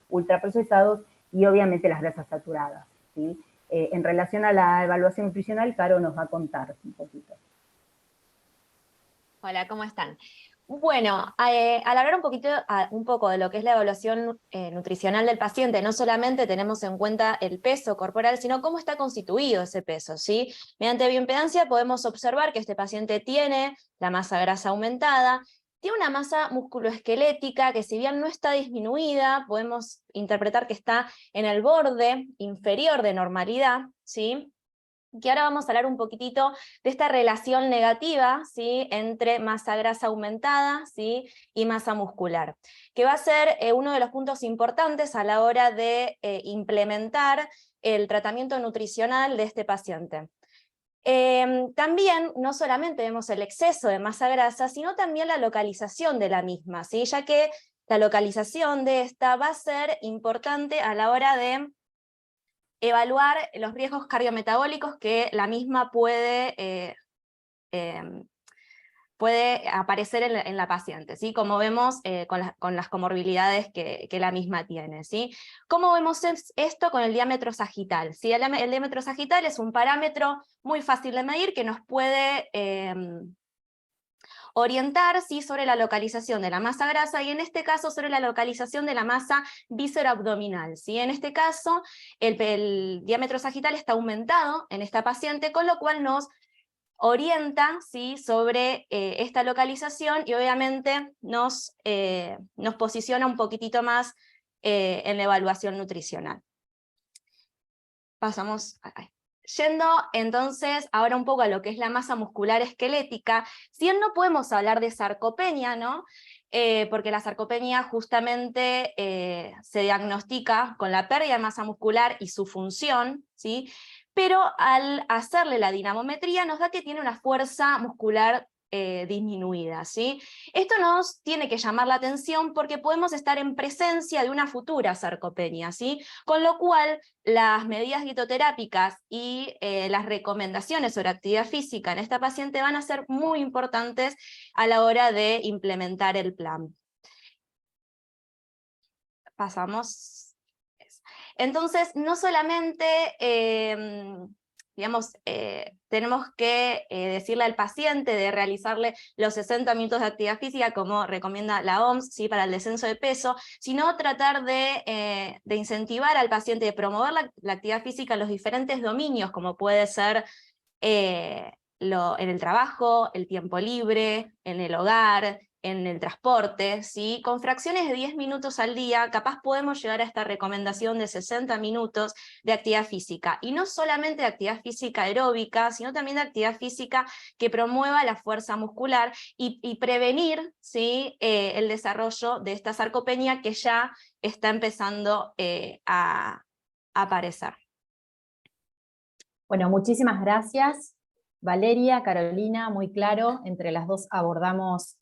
ultraprocesados, y obviamente las grasas saturadas, ¿sí? En relación a la evaluación nutricional, Caro nos va a contar un poquito. Hola, ¿cómo están? Bueno, al hablar un poco de lo que es la evaluación nutricional del paciente, no solamente tenemos en cuenta el peso corporal, sino cómo está constituido ese peso, ¿sí? Mediante bioimpedancia podemos observar que este paciente tiene la masa grasa aumentada, tiene una masa musculoesquelética que, si bien no está disminuida, podemos interpretar que está en el borde inferior de normalidad, ¿sí? Que ahora vamos a hablar un poquitito de esta relación negativa, ¿sí?, entre masa grasa aumentada, ¿sí?, y masa muscular, que va a ser uno de los puntos importantes a la hora de implementar el tratamiento nutricional de este paciente. También no solamente vemos el exceso de masa grasa, sino también la localización de la misma, ¿sí?, ya que la localización de esta va a ser importante a la hora de evaluar los riesgos cardiometabólicos que la misma puede aparecer en la paciente, ¿sí? Como vemos con las comorbilidades que la misma tiene, ¿sí? ¿Cómo vemos esto con el diámetro sagital? ¿Sí? El diámetro sagital es un parámetro muy fácil de medir que nos puede orientar, ¿sí?, sobre la localización de la masa grasa, y en este caso sobre la localización de la masa visceroabdominal, ¿sí? En este caso, el diámetro sagital está aumentado en esta paciente, con lo cual nos orienta, ¿sí?, sobre esta localización, y obviamente nos posiciona un poquitito más en la evaluación nutricional. Pasamos acá. Yendo entonces ahora un poco a lo que es la masa muscular esquelética, si bien no podemos hablar de sarcopenia, ¿no? Porque la sarcopenia justamente se diagnostica con la pérdida de masa muscular y su función, ¿sí? Pero al hacerle la dinamometría nos da que tiene una fuerza muscular disminuida, ¿sí? Esto nos tiene que llamar la atención porque podemos estar en presencia de una futura sarcopenia, ¿sí? Con lo cual las medidas dietoterápicas y las recomendaciones sobre actividad física en esta paciente van a ser muy importantes a la hora de implementar el plan. Pasamos. Entonces, no solamente tenemos que decirle al paciente de realizarle los 60 minutos de actividad física, como recomienda la OMS, ¿sí?, para el descenso de peso, sino tratar de incentivar al paciente, de promover la actividad física en los diferentes dominios, como puede ser en el trabajo, el tiempo libre, en el hogar, en el transporte, ¿sí? Con fracciones de 10 minutos al día, capaz podemos llegar a esta recomendación de 60 minutos de actividad física, y no solamente de actividad física aeróbica, sino también de actividad física que promueva la fuerza muscular y prevenir, ¿sí?, el desarrollo de esta sarcopenia que ya está empezando a aparecer. Bueno, muchísimas gracias, Valeria, Carolina, muy claro. Entre las dos abordamos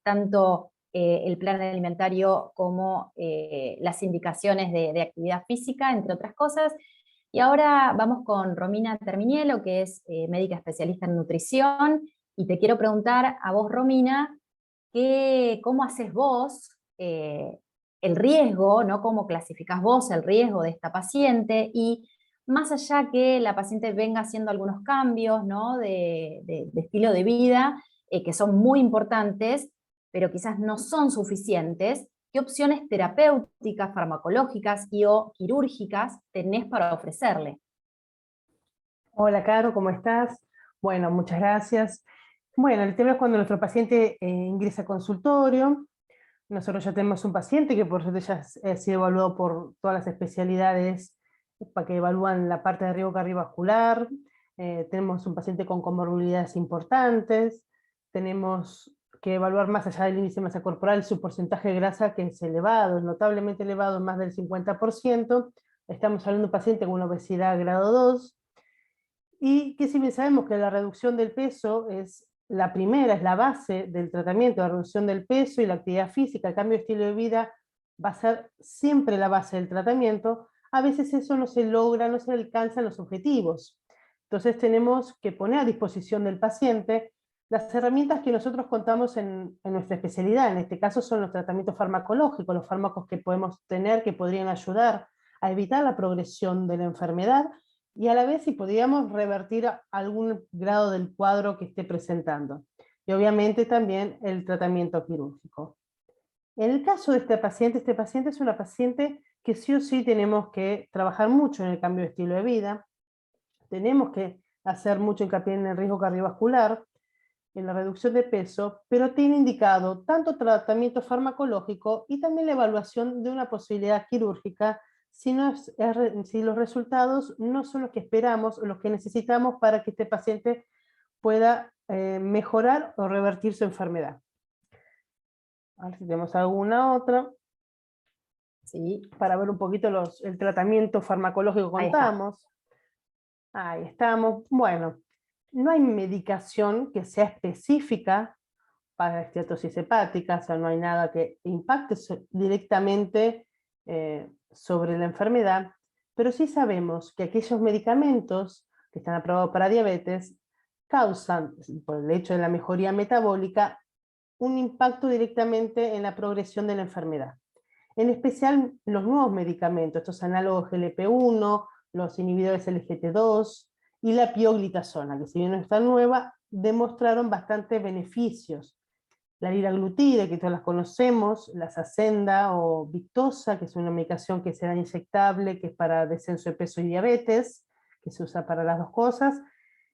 tanto el plan alimentario como las indicaciones de actividad física, entre otras cosas. Y ahora vamos con Romina Terminielo, que es médica especialista en nutrición, y te quiero preguntar a vos, Romina, ¿cómo haces vos el riesgo, ¿no? ¿Cómo clasificás vos el riesgo de esta paciente? Y más allá que la paciente venga haciendo algunos cambios, ¿no?, de estilo de vida, que son muy importantes, pero quizás no son suficientes, ¿qué opciones terapéuticas, farmacológicas o quirúrgicas tenés para ofrecerle? Hola, Caro, ¿cómo estás? Bueno, muchas gracias. Bueno, el tema es cuando nuestro paciente ingresa a consultorio. Nosotros ya tenemos un paciente que por suerte ya ha sido evaluado por todas las especialidades para que evalúan la parte de riesgo cardiovascular. Tenemos un paciente con comorbilidades importantes. Tenemos que evaluar más allá del índice de masa corporal su porcentaje de grasa, que es elevado, notablemente elevado, más del 50%. Estamos hablando de un paciente con una obesidad grado 2. Y que si bien sabemos que la reducción del peso es la primera, es la base del tratamiento, la reducción del peso y la actividad física, el cambio de estilo de vida va a ser siempre la base del tratamiento, a veces eso no se logra, no se alcanzan los objetivos. Entonces tenemos que poner a disposición del paciente las herramientas que nosotros contamos en nuestra especialidad. En este caso son los tratamientos farmacológicos, los fármacos que podemos tener que podrían ayudar a evitar la progresión de la enfermedad, y a la vez si podríamos revertir algún grado del cuadro que esté presentando. Y obviamente también el tratamiento quirúrgico. En el caso de este paciente es una paciente que sí o sí tenemos que trabajar mucho en el cambio de estilo de vida, tenemos que hacer mucho hincapié en el riesgo cardiovascular, en la reducción de peso, pero tiene indicado tanto tratamiento farmacológico y también la evaluación de una posibilidad quirúrgica si los resultados no son los que esperamos o los que necesitamos para que este paciente pueda mejorar o revertir su enfermedad. A ver si tenemos alguna otra. Sí, para ver un poquito el tratamiento farmacológico que contamos. Ahí estamos. Bueno, no hay medicación que sea específica para la esteatosis hepática, o sea, no hay nada que impacte directamente sobre la enfermedad, pero sí sabemos que aquellos medicamentos que están aprobados para diabetes causan, por el hecho de la mejoría metabólica, un impacto directamente en la progresión de la enfermedad. En especial los nuevos medicamentos, estos análogos GLP-1, los inhibidores LGT2 y la pioglitazona, que si bien no está nueva, demostraron bastantes beneficios. La liraglutide, que todas las conocemos, la Saxenda o Victoza, que es una medicación que será inyectable, que es para descenso de peso y diabetes, que se usa para las dos cosas,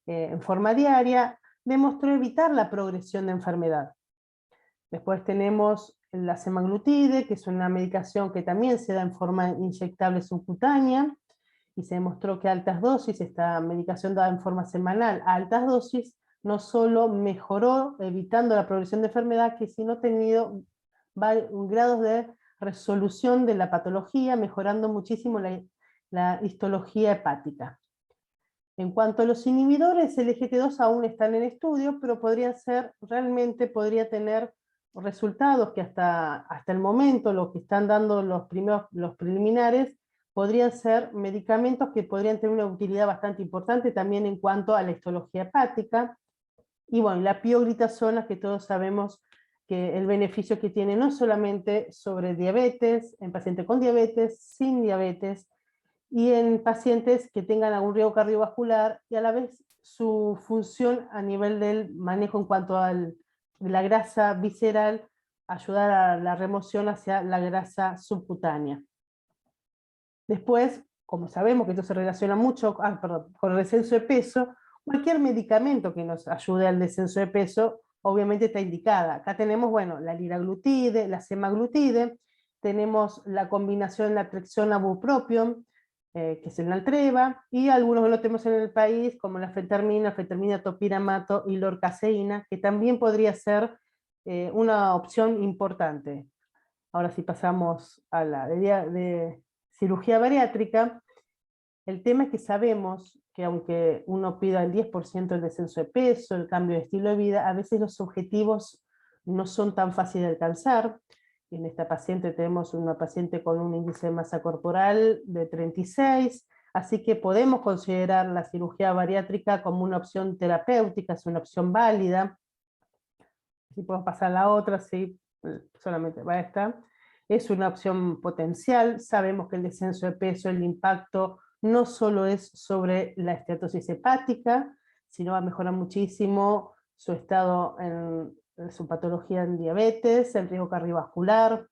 en forma diaria, demostró evitar la progresión de enfermedad. Después tenemos la semaglutide, que es una medicación que también se da en forma inyectable subcutánea, y se demostró que a altas dosis, esta medicación dada en forma semanal a altas dosis, no solo mejoró evitando la progresión de enfermedad, sino tenido grados de resolución de la patología, mejorando muchísimo la histología hepática. En cuanto a los inhibidores, el EGT2 aún están en estudio, pero realmente podría tener resultados que hasta el momento, lo que están dando los preliminares, podrían ser medicamentos que podrían tener una utilidad bastante importante también en cuanto a la histología hepática. Y bueno, la pioglitazona, que todos sabemos que el beneficio que tiene no solamente sobre diabetes, en pacientes con diabetes, sin diabetes, y en pacientes que tengan algún riesgo cardiovascular, y a la vez su función a nivel del manejo en cuanto a la grasa visceral, ayudar a la remoción hacia la grasa subcutánea. Después, como sabemos que esto se relaciona mucho con el descenso de peso, cualquier medicamento que nos ayude al descenso de peso, obviamente está indicada. Acá tenemos, bueno, la liraglutide, la semaglutide, tenemos la combinación naltrexona bupropion, que es el Naltreva, y algunos que lo tenemos en el país, como la fentermina, topiramato y lorcaseína, que también podría ser una opción importante. Ahora si pasamos a la de cirugía bariátrica, el tema es que sabemos que aunque uno pida el 10% del descenso de peso, el cambio de estilo de vida, a veces los objetivos no son tan fáciles de alcanzar. En esta paciente tenemos una paciente con un índice de masa corporal de 36, así que podemos considerar la cirugía bariátrica como una opción terapéutica, es una opción válida. Si podemos pasar a la otra, sí, solamente va a estar. Es una opción potencial, sabemos que el descenso de peso, el impacto no solo es sobre la esteatosis hepática, sino va a mejorar muchísimo su estado en su patología en diabetes, el riesgo cardiovascular,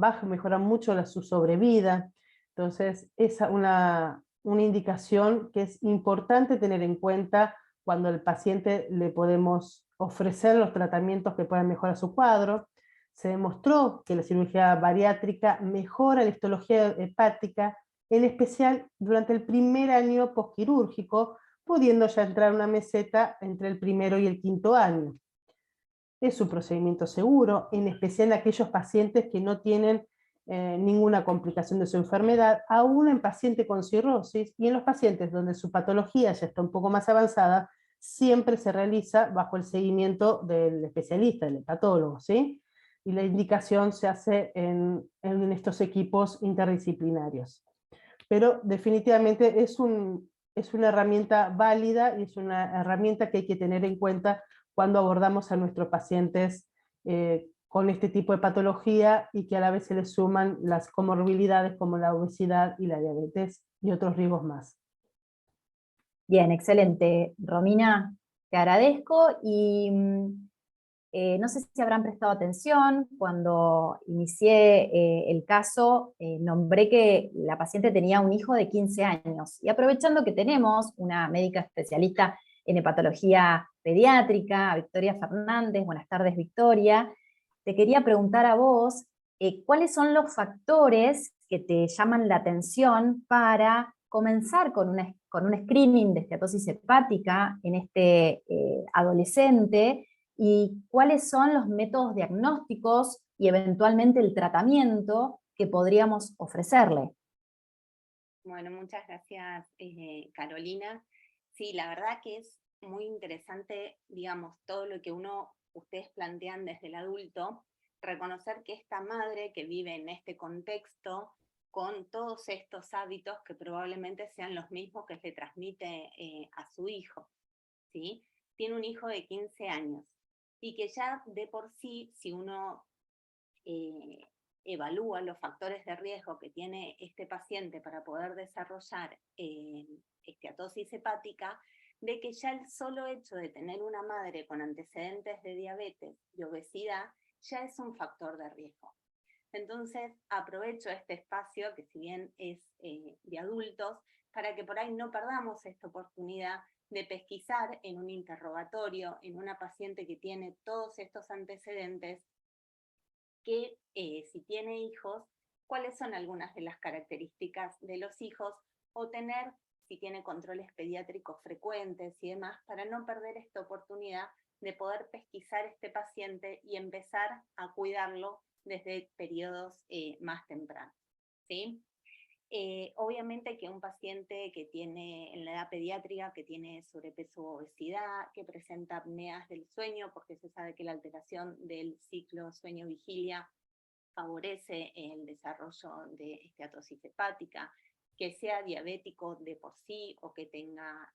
va a mejorar mucho su sobrevida. Entonces, es una indicación que es importante tener en cuenta cuando al paciente le podemos ofrecer los tratamientos que puedan mejorar su cuadro. Se demostró que la cirugía bariátrica mejora la histología hepática, en especial durante el primer año posquirúrgico, pudiendo ya entrar a una meseta entre el primero y el quinto año. Es un procedimiento seguro, en especial en aquellos pacientes que no tienen ninguna complicación de su enfermedad, aún en pacientes con cirrosis, y en los pacientes donde su patología ya está un poco más avanzada, siempre se realiza bajo el seguimiento del especialista, del hepatólogo, ¿sí? Y la indicación se hace en estos equipos interdisciplinarios. Pero definitivamente es una herramienta válida y es una herramienta que hay que tener en cuenta cuando abordamos a nuestros pacientes con este tipo de patología, y que a la vez se les suman las comorbilidades como la obesidad y la diabetes y otros riesgos más. Bien, excelente. Romina, te agradezco, y no sé si habrán prestado atención, cuando inicié el caso, nombré que la paciente tenía un hijo de 15 años, y aprovechando que tenemos una médica especialista en hepatología pediátrica, Victoria Fernández, buenas tardes Victoria, te quería preguntar a vos, ¿cuáles son los factores que te llaman la atención para comenzar con un screening de esteatosis hepática en este adolescente, y cuáles son los métodos diagnósticos y eventualmente el tratamiento que podríamos ofrecerle? Bueno, muchas gracias, Carolina. Sí, la verdad que es muy interesante, digamos, todo lo que ustedes plantean desde el adulto, reconocer que esta madre que vive en este contexto, con todos estos hábitos que probablemente sean los mismos que se transmite a su hijo, ¿sí? Tiene un hijo de 15 años, y que ya de por sí, si uno evalúa los factores de riesgo que tiene este paciente para poder desarrollar esteatosis hepática, de que ya el solo hecho de tener una madre con antecedentes de diabetes y obesidad ya es un factor de riesgo. Entonces aprovecho este espacio, que si bien es de adultos, para que por ahí no perdamos esta oportunidad de pesquisar en un interrogatorio, en una paciente que tiene todos estos antecedentes, que si tiene hijos, cuáles son algunas de las características de los hijos, o tener, si tiene controles pediátricos frecuentes y demás, para no perder esta oportunidad de poder pesquisar este paciente y empezar a cuidarlo desde periodos más tempranos, ¿sí? Obviamente que un paciente que tiene en la edad pediátrica, que tiene sobrepeso o obesidad, que presenta apneas del sueño, porque se sabe que la alteración del ciclo sueño-vigilia favorece el desarrollo de esteatosis hepática, que sea diabético de por sí o que tenga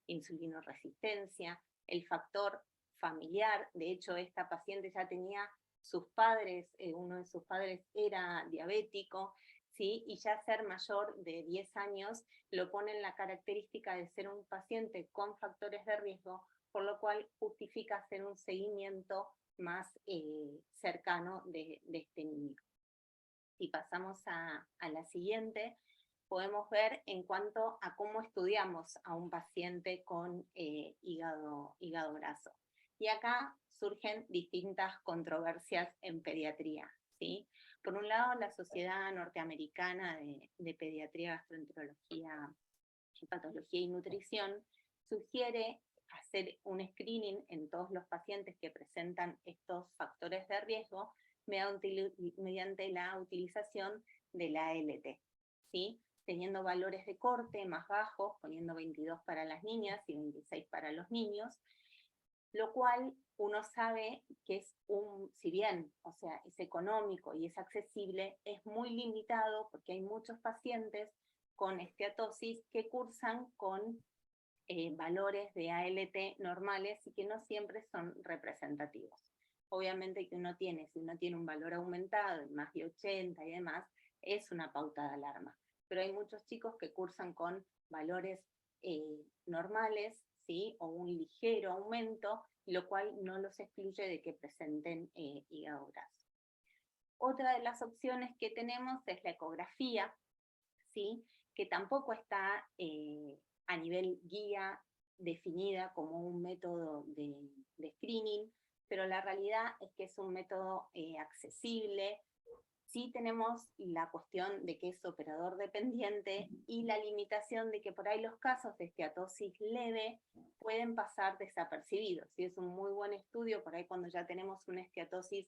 insulinoresistencia, el factor familiar. De hecho, esta paciente ya tenía sus padres, uno de sus padres era diabético, ¿sí? Y ya ser mayor de 10 años lo pone en la característica de ser un paciente con factores de riesgo, por lo cual justifica hacer un seguimiento más cercano de este niño. Si pasamos a la siguiente, podemos ver en cuanto a cómo estudiamos a un paciente con hígado graso. Y acá surgen distintas controversias en pediatría, ¿sí? Por un lado, la Sociedad Norteamericana de Pediatría, Gastroenterología, Hepatología y Nutrición sugiere hacer un screening en todos los pacientes que presentan estos factores de riesgo mediante la utilización de la ALT, ¿sí? Teniendo valores de corte más bajos, poniendo 22 para las niñas y 26 para los niños, lo cual uno sabe que es si bien, o sea, es económico y es accesible, es muy limitado porque hay muchos pacientes con esteatosis que cursan con valores de ALT normales y que no siempre son representativos. Obviamente que si uno tiene un valor aumentado, más de 80 y demás, es una pauta de alarma. Pero hay muchos chicos que cursan con valores normales, ¿sí? O un ligero aumento, lo cual no los excluye de que presenten hígado graso. Otra de las opciones que tenemos es la ecografía, ¿sí? Que tampoco está a nivel guía definida como un método de screening, pero la realidad es que es un método accesible. Sí tenemos la cuestión de que es operador dependiente y la limitación de que por ahí los casos de esteatosis leve pueden pasar desapercibidos. Sí, es un muy buen estudio, por ahí cuando ya tenemos una esteatosis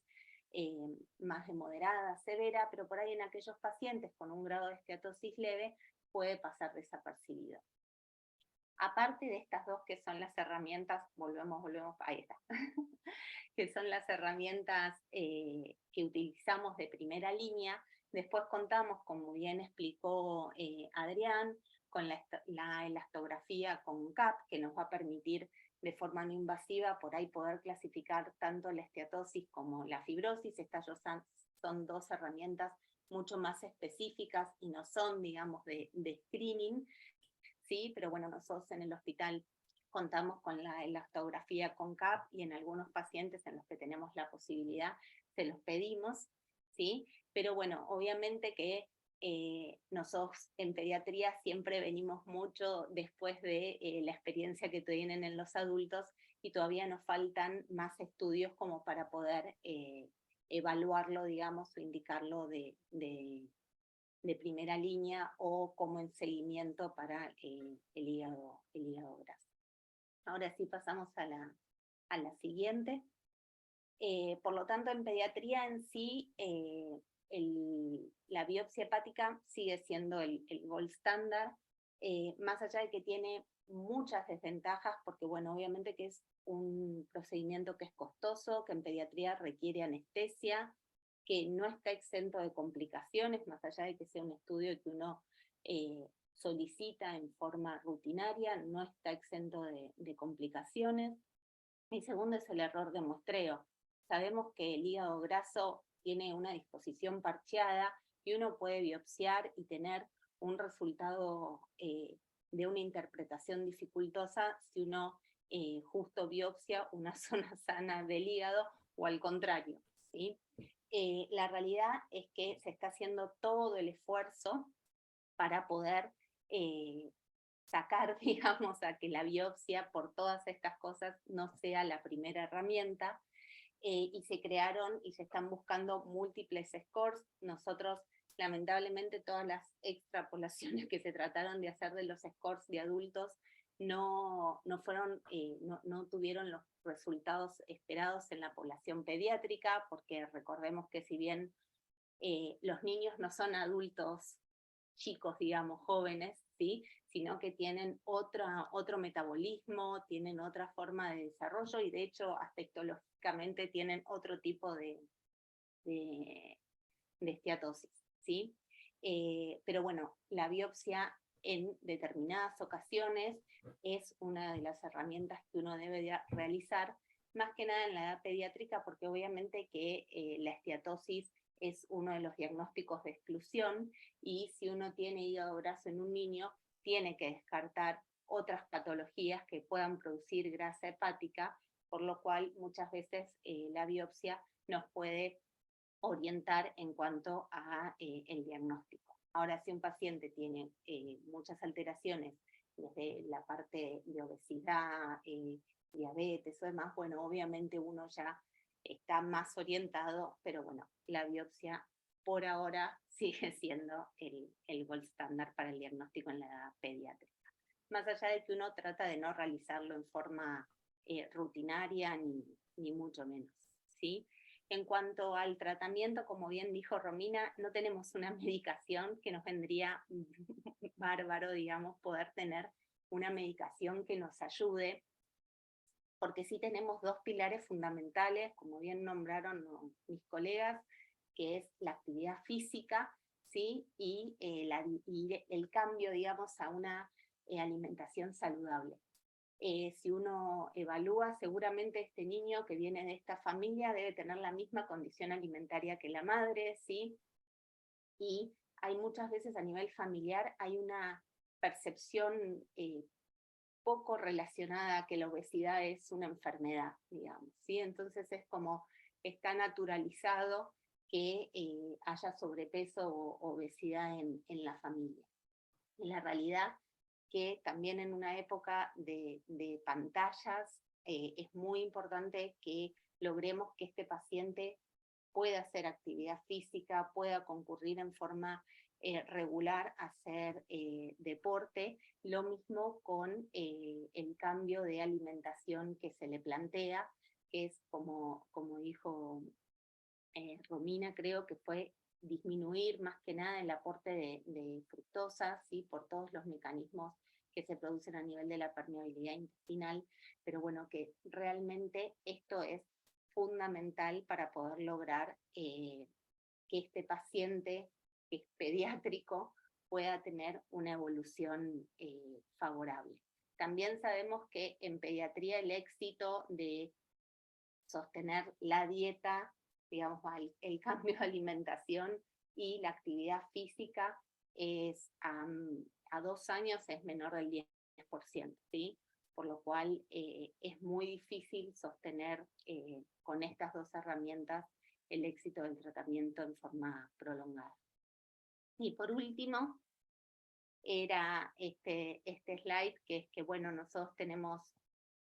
más de moderada, severa, pero por ahí en aquellos pacientes con un grado de esteatosis leve puede pasar desapercibido. Aparte de estas dos que son las herramientas, volvemos, ahí está, que son las herramientas que utilizamos de primera línea, después contamos, como bien explicó Adrián, con la elastografía con CAP, que nos va a permitir de forma no invasiva por ahí poder clasificar tanto la esteatosis como la fibrosis. Estas son dos herramientas mucho más específicas y no son, digamos, de screening, ¿sí? Pero bueno, nosotros en el hospital contamos con la elastografía con CAP y en algunos pacientes en los que tenemos la posibilidad se los pedimos, ¿sí? Pero bueno, obviamente que nosotros en pediatría siempre venimos mucho después de la experiencia que tienen en los adultos y todavía nos faltan más estudios como para poder evaluarlo, digamos, o indicarlo de primera línea o como en seguimiento para el hígado graso. Ahora sí pasamos a la siguiente. Por lo tanto, en pediatría en sí, la biopsia hepática sigue siendo el gold standard, más allá de que tiene muchas desventajas, porque bueno, obviamente que es un procedimiento que es costoso, que en pediatría requiere anestesia, que no está exento de complicaciones, más allá de que sea un estudio que uno solicita en forma rutinaria, no está exento de complicaciones. Y segundo es el error de muestreo. Sabemos que el hígado graso tiene una disposición parcheada y uno puede biopsiar y tener un resultado de una interpretación dificultosa si uno justo biopsia una zona sana del hígado o al contrario, ¿sí? La realidad es que se está haciendo todo el esfuerzo para poder sacar, digamos, a que la biopsia por todas estas cosas no sea la primera herramienta, y se crearon y se están buscando múltiples scores. Nosotros, lamentablemente, todas las extrapolaciones que se trataron de hacer de los scores de adultos no tuvieron los resultados esperados en la población pediátrica, porque recordemos que si bien los niños no son adultos chicos, digamos, jóvenes, ¿sí?, sino que tienen otro metabolismo, tienen otra forma de desarrollo, y de hecho aspectológicamente tienen otro tipo de esteatosis, ¿sí? Pero bueno, la biopsia en determinadas ocasiones es una de las herramientas que uno debe realizar, más que nada en la edad pediátrica, porque obviamente que la esteatosis es uno de los diagnósticos de exclusión, y si uno tiene hígado graso en un niño, tiene que descartar otras patologías que puedan producir grasa hepática, por lo cual muchas veces la biopsia nos puede orientar en cuanto a el diagnóstico. Ahora, si un paciente tiene muchas alteraciones desde la parte de obesidad, diabetes o demás, bueno, obviamente uno ya está más orientado, pero bueno, la biopsia por ahora sigue siendo el gold standard para el diagnóstico en la edad pediátrica. Más allá de que uno trata de no realizarlo en forma rutinaria, ni mucho menos, ¿sí? En cuanto al tratamiento, como bien dijo Romina, no tenemos una medicación, que nos vendría bárbaro, digamos, poder tener una medicación que nos ayude, porque sí tenemos dos pilares fundamentales, como bien nombraron mis colegas, que es la actividad física, ¿sí?, y el cambio, digamos, a una alimentación saludable. Si uno evalúa, seguramente este niño que viene de esta familia debe tener la misma condición alimentaria que la madre, ¿sí? Y hay muchas veces a nivel familiar, hay una percepción poco relacionada a que la obesidad es una enfermedad, digamos, ¿sí? Entonces es como, está naturalizado que haya sobrepeso o obesidad en la familia. En la realidad, que también en una época de pantallas es muy importante que logremos que este paciente pueda hacer actividad física, pueda concurrir en forma regular a hacer deporte, lo mismo con el cambio de alimentación que se le plantea, que es como dijo Romina, creo que fue disminuir más que nada el aporte de fructosa, ¿sí?, por todos los mecanismos que se producen a nivel de la permeabilidad intestinal, pero bueno, que realmente esto es fundamental para poder lograr que este paciente, que es pediátrico, pueda tener una evolución favorable. También sabemos que en pediatría el éxito de sostener la dieta, digamos, el cambio de alimentación y la actividad física es a 2 años es menor del 10%, ¿sí? Por lo cual es muy difícil sostener con estas dos herramientas el éxito del tratamiento en forma prolongada. Y por último, era este slide, que es que, bueno, nosotros tenemos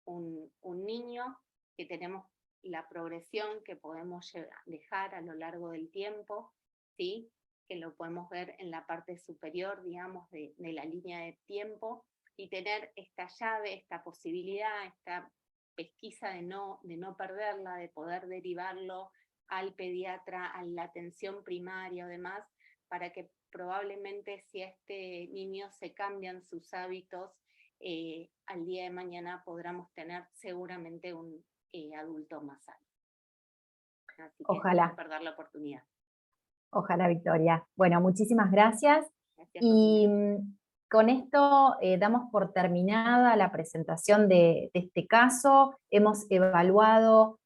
un niño que tenemos la progresión que podemos dejar a lo largo del tiempo, ¿sí?, que lo podemos ver en la parte superior, digamos, de la línea de tiempo, y tener esta llave, esta posibilidad, esta pesquisa de no perderla, de poder derivarlo al pediatra, a la atención primaria o demás, para que probablemente si a este niño se cambian sus hábitos, al día de mañana podamos tener seguramente un adulto más sano. Así que Ojalá. no perder la oportunidad. Ojalá, Victoria. Bueno, muchísimas gracias. Gracias, Y Romina. con esto damos por terminada la presentación de este caso. Hemos evaluado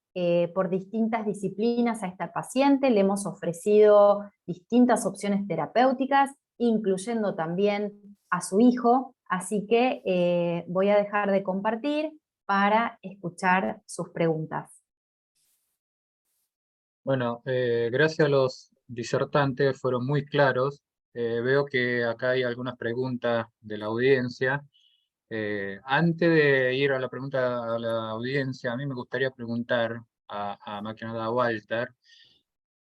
por distintas disciplinas a esta paciente, le hemos ofrecido distintas opciones terapéuticas, incluyendo también a su hijo, Así que voy a dejar de compartir para escuchar sus preguntas. Bueno, gracias a los disertantes, fueron muy claros. Veo que acá hay algunas preguntas de la audiencia. Antes de ir a la pregunta a la audiencia, a mí me gustaría preguntar más que nada a Walter,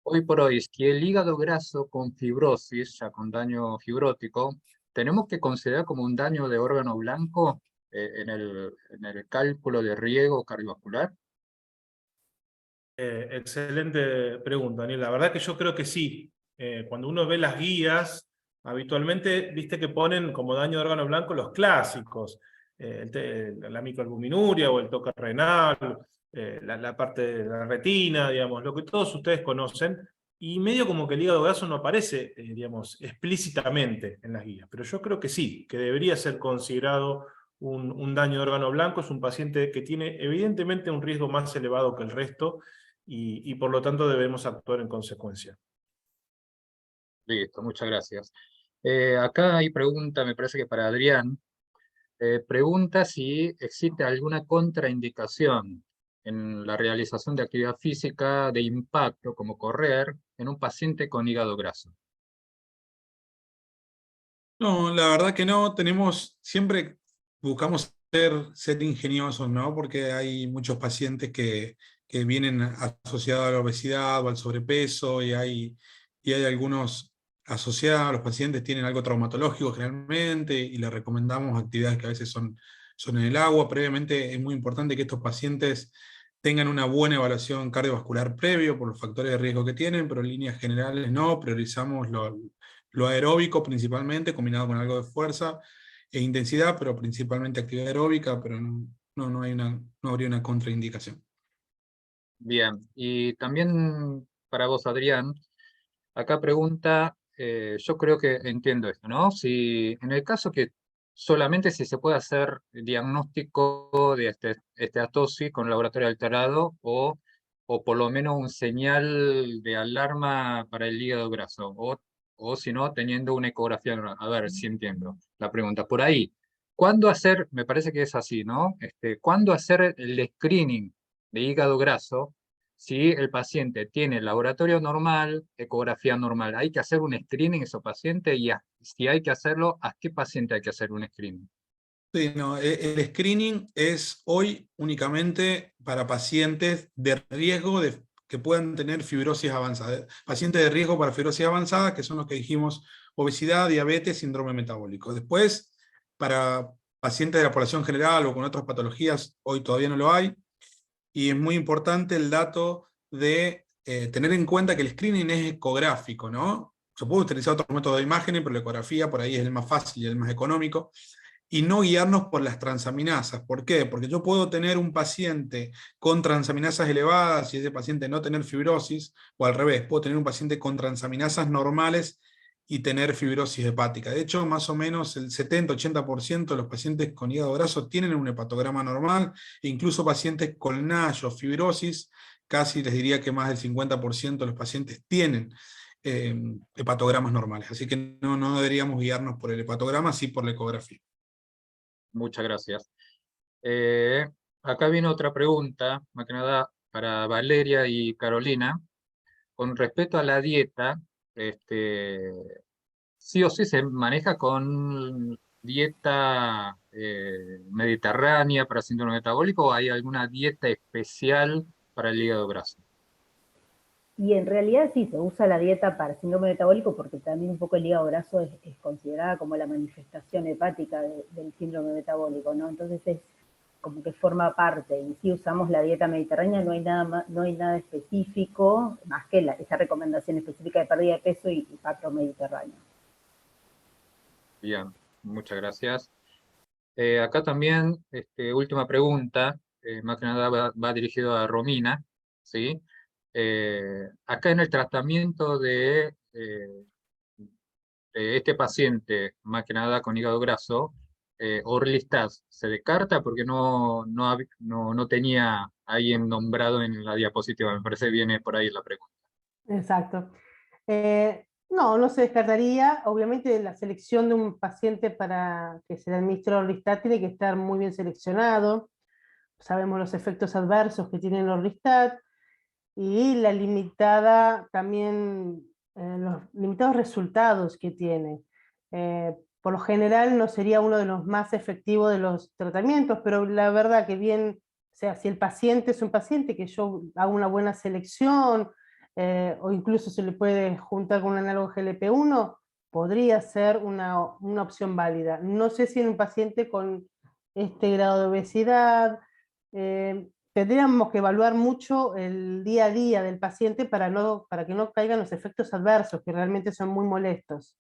hoy por hoy, si el hígado graso con fibrosis, ya con daño fibrótico, ¿tenemos que considerar como un daño de órgano blanco en el cálculo de riesgo cardiovascular? Excelente pregunta, Daniel. La verdad que yo creo que sí. Cuando uno ve las guías, habitualmente, viste que ponen como daño de órgano blanco los clásicos, la microalbuminuria o el toque renal, la parte de la retina, digamos, lo que todos ustedes conocen, y medio como que el hígado graso no aparece, digamos, explícitamente en las guías, pero yo creo que sí, que debería ser considerado un daño de órgano blanco. Es un paciente que tiene evidentemente un riesgo más elevado que el resto, y por lo tanto debemos actuar en consecuencia. Listo, muchas gracias. Acá hay pregunta, me parece que para Adrián, pregunta si existe alguna contraindicación en la realización de actividad física de impacto, como correr, en un paciente con hígado graso. No, la verdad que no, siempre buscamos ser ingeniosos, ¿no? Porque hay muchos pacientes que vienen asociados a la obesidad o al sobrepeso, y hay algunos asociados, los pacientes tienen algo traumatológico generalmente, y les recomendamos actividades que a veces son en el agua. Previamente es muy importante que estos pacientes tengan una buena evaluación cardiovascular previo por los factores de riesgo que tienen, pero en líneas generales no, priorizamos lo aeróbico principalmente, combinado con algo de fuerza e intensidad, pero principalmente actividad aeróbica, pero no habría una contraindicación. Bien, y también para vos, Adrián, acá pregunta, yo creo que entiendo esto, ¿no? Si en el caso que solamente si se puede hacer diagnóstico de esteatosis con laboratorio alterado, o por lo menos un señal de alarma para el hígado graso, o si no, teniendo una ecografía. A ver si entiendo la pregunta. Por ahí, ¿cuándo hacer? Me parece que es así, ¿no? ¿Cuándo hacer el screening de hígado graso si el paciente tiene laboratorio normal, ecografía normal? ¿Hay que hacer un screening a ese paciente? Y si hay que hacerlo, ¿a qué paciente hay que hacer un screening? Sí, no, el screening es hoy únicamente para pacientes de riesgo que puedan tener fibrosis avanzada. Pacientes de riesgo para fibrosis avanzada, que son los que dijimos: obesidad, diabetes, síndrome metabólico. Después, para pacientes de la población general o con otras patologías, hoy todavía no lo hay. Y es muy importante el dato de tener en cuenta que el screening es ecográfico, ¿no? Se puede utilizar otros métodos de imágenes, pero la ecografía por ahí es el más fácil y el más económico, y no guiarnos por las transaminasas. ¿Por qué? Porque yo puedo tener un paciente con transaminasas elevadas y ese paciente no tener fibrosis, o al revés, puedo tener un paciente con transaminasas normales y tener fibrosis hepática. De hecho, más o menos el 70-80% de los pacientes con hígado graso tienen un hepatograma normal, e incluso pacientes con NASH o fibrosis, casi les diría que más del 50% de los pacientes tienen hepatogramas normales. Así que no deberíamos guiarnos por el hepatograma, sí por la ecografía. Muchas gracias. Acá viene otra pregunta, más que nada para Valeria y Carolina. Con respecto a la dieta, sí o sí se maneja con dieta mediterránea para síndrome metabólico, ¿o hay alguna dieta especial para el hígado graso? Y en realidad sí, se usa la dieta para síndrome metabólico porque también un poco el hígado graso es considerada como la manifestación hepática del síndrome metabólico, ¿no? Entonces es como que forma parte, y si usamos la dieta mediterránea no hay nada específico, más que esa recomendación específica de pérdida de peso y patrón mediterráneo. Bien, muchas gracias. Acá también, última pregunta, más que nada va dirigido a Romina, ¿sí? Acá en el tratamiento de este paciente, más que nada con hígado graso, Orlistat, ¿se descarta? Porque no tenía alguien nombrado en la diapositiva. Me parece que viene por ahí la pregunta. Exacto. No, no se descartaría. Obviamente la selección de un paciente para que se le administre Orlistat tiene que estar muy bien seleccionado. Sabemos los efectos adversos que tiene el Orlistat y la limitada también, los limitados resultados que tiene. Por lo general no sería uno de los más efectivos de los tratamientos, pero la verdad que bien, o sea, si el paciente es un paciente que yo hago una buena selección, o incluso se le puede juntar con un análogo GLP-1, podría ser una opción válida. No sé si en un paciente con este grado de obesidad, tendríamos que evaluar mucho el día a día del paciente para que no caigan los efectos adversos, que realmente son muy molestos.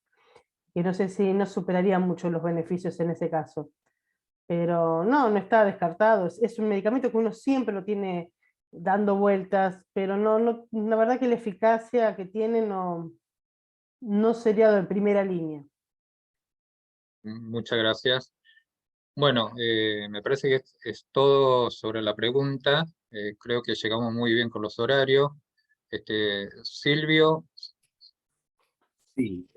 Y no sé si no superarían mucho los beneficios en ese caso. Pero no, no está descartado. Es un medicamento que uno siempre lo tiene dando vueltas, pero la verdad que la eficacia que tiene no sería de primera línea. Muchas gracias. Bueno, me parece que es todo sobre la pregunta. Creo que llegamos muy bien con los horarios. Silvio. Sí,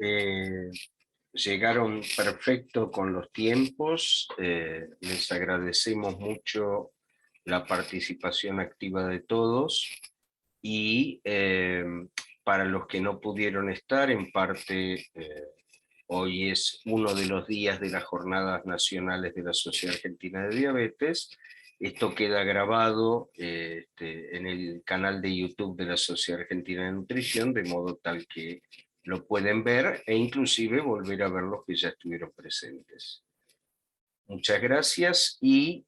llegaron perfecto con los tiempos. Les agradecemos mucho la participación activa de todos y para los que no pudieron estar, en parte hoy es uno de los días de las Jornadas Nacionales de la Sociedad Argentina de Diabetes. Esto queda grabado en el canal de YouTube de la Sociedad Argentina de Nutrición, de modo tal que lo pueden ver e inclusive volver a ver los que ya estuvieron presentes. Muchas gracias y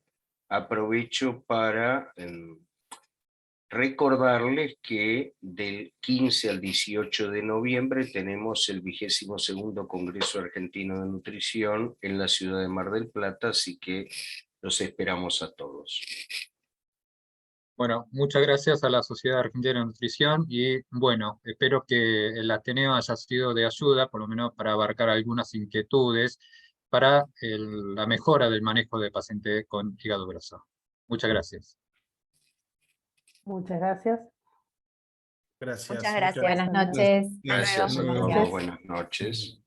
aprovecho para recordarles que del 15 al 18 de noviembre tenemos el 22º Congreso Argentino de Nutrición en la ciudad de Mar del Plata, así que los esperamos a todos. Bueno, muchas gracias a la Sociedad Argentina de Nutrición y bueno, espero que el Ateneo haya sido de ayuda, por lo menos para abarcar algunas inquietudes para la mejora del manejo de pacientes con hígado graso. Muchas gracias. Muchas gracias. Gracias. Muchas gracias. Buenas noches. Gracias a Buenas todos, noches. buenas noches.